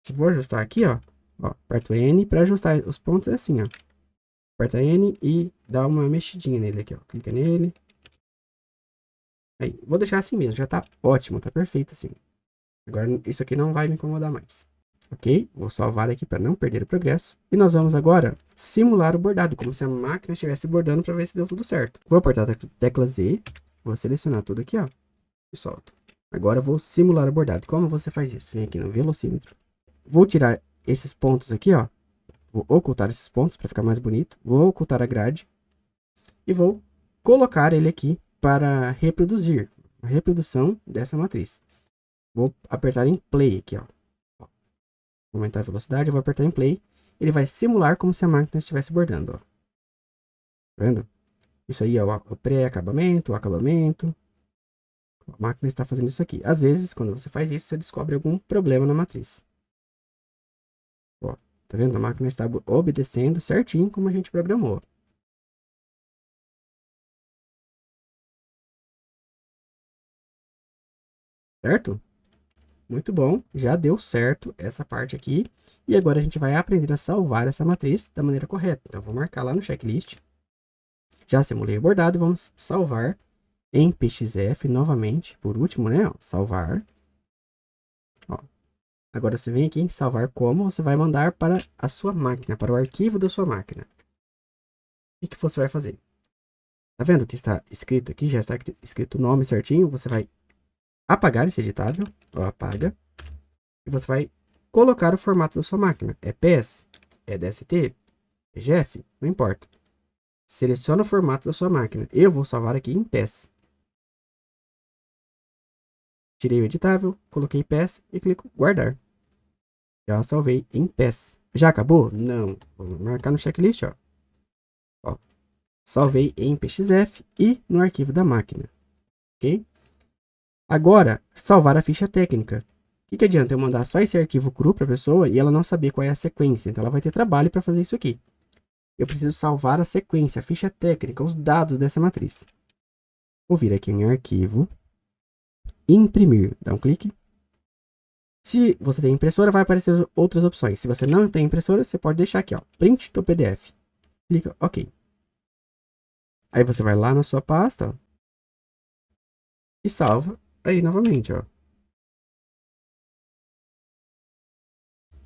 Se vou ajustar aqui, ó. Ó, aperto N para ajustar os pontos é assim, ó. Aperta N e dá uma mexidinha nele aqui, ó. Clica nele. Aí, vou deixar assim mesmo, já tá ótimo, tá perfeito assim. Agora isso aqui não vai me incomodar mais. Ok? Vou salvar aqui para não perder o progresso. E nós vamos agora simular o bordado, como se a máquina estivesse bordando para ver se deu tudo certo. Vou apertar a tecla Z, vou selecionar tudo aqui, ó. E solto. Agora eu vou simular o bordado. Como você faz isso? Vem aqui no velocímetro. Vou tirar esses pontos aqui, ó. Vou ocultar esses pontos para ficar mais bonito. Vou ocultar a grade. E vou colocar ele aqui para reproduzir. A reprodução dessa matriz. Vou apertar em play aqui, ó. Vou aumentar a velocidade, eu vou apertar em play. Ele vai simular como se a máquina estivesse bordando, ó. Tá vendo? Isso aí é o pré-acabamento, o acabamento. A máquina está fazendo isso aqui. Às vezes, quando você faz isso, você descobre algum problema na matriz. Ó, tá vendo? A máquina está obedecendo certinho como a gente programou. Certo? Muito bom, já deu certo essa parte aqui. E agora a gente vai aprender a salvar essa matriz da maneira correta. Então, vou marcar lá no checklist. Já simulei o bordado e vamos salvar em PXF novamente. Por último, né? Ó, salvar. Ó. Agora você vem aqui em salvar como, você vai mandar para a sua máquina, para o arquivo da sua máquina. O que você vai fazer? Tá vendo o que está escrito aqui? Já está escrito o nome certinho. Você vai apagar esse editável. Ó, apaga. E você vai colocar o formato da sua máquina. É PES? É DST? É GF? Não importa. Seleciona o formato da sua máquina. Eu vou salvar aqui em PES. Tirei o editável, coloquei PES e clico guardar. Já salvei em PES. Já acabou? Não. Vou marcar no checklist, ó. Ó. Salvei em PXF e no arquivo da máquina. Ok? Agora, salvar a ficha técnica. O que adianta eu mandar só esse arquivo cru para a pessoa e ela não saber qual é a sequência? Então ela vai ter trabalho para fazer isso aqui. Eu preciso salvar a sequência, a ficha técnica, os dados dessa matriz. Vou vir aqui em arquivo, imprimir, dá um clique. Se você tem impressora, vai aparecer outras opções. Se você não tem impressora, você pode deixar aqui, ó, print do PDF. Clica OK. Aí você vai lá na sua pasta, ó, e salva aí novamente, ó.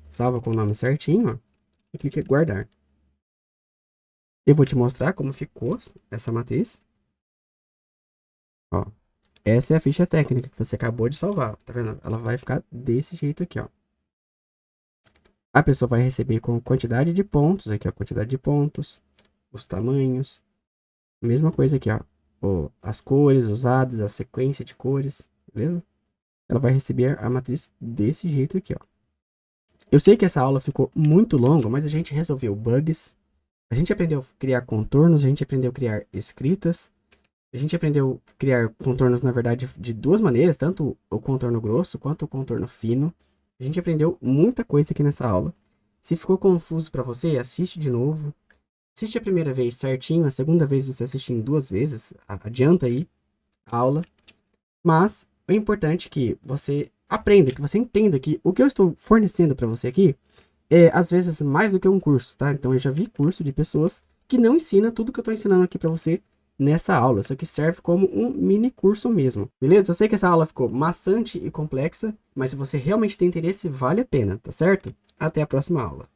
Salva com o nome certinho, ó, e clica em guardar. Eu vou te mostrar como ficou essa matriz. Ó, essa é a ficha técnica que você acabou de salvar, tá vendo? Ela vai ficar desse jeito aqui, ó. A pessoa vai receber com quantidade de pontos, aqui ó, quantidade de pontos, os tamanhos, mesma coisa aqui ó, as cores usadas, a sequência de cores, beleza? Ela vai receber a matriz desse jeito aqui ó. Eu sei que essa aula ficou muito longa, mas a gente resolveu bugs, a gente aprendeu a criar contornos, a gente aprendeu a criar escritas, a gente aprendeu a criar contornos, na verdade, de duas maneiras, tanto o contorno grosso quanto o contorno fino. A gente aprendeu muita coisa aqui nessa aula. Se ficou confuso para você, assiste de novo. Assiste a primeira vez certinho, a segunda vez você assiste em duas vezes. Adianta aí a aula. Mas o importante é que você aprenda, que você entenda que o que eu estou fornecendo para você aqui é, às vezes, mais do que um curso, tá? Então, eu já vi curso de pessoas que não ensinam tudo que eu estou ensinando aqui para você nessa aula. Isso aqui serve como um mini curso mesmo, beleza? Eu sei que essa aula ficou maçante e complexa, mas se você realmente tem interesse, vale a pena, tá certo? Até a próxima aula.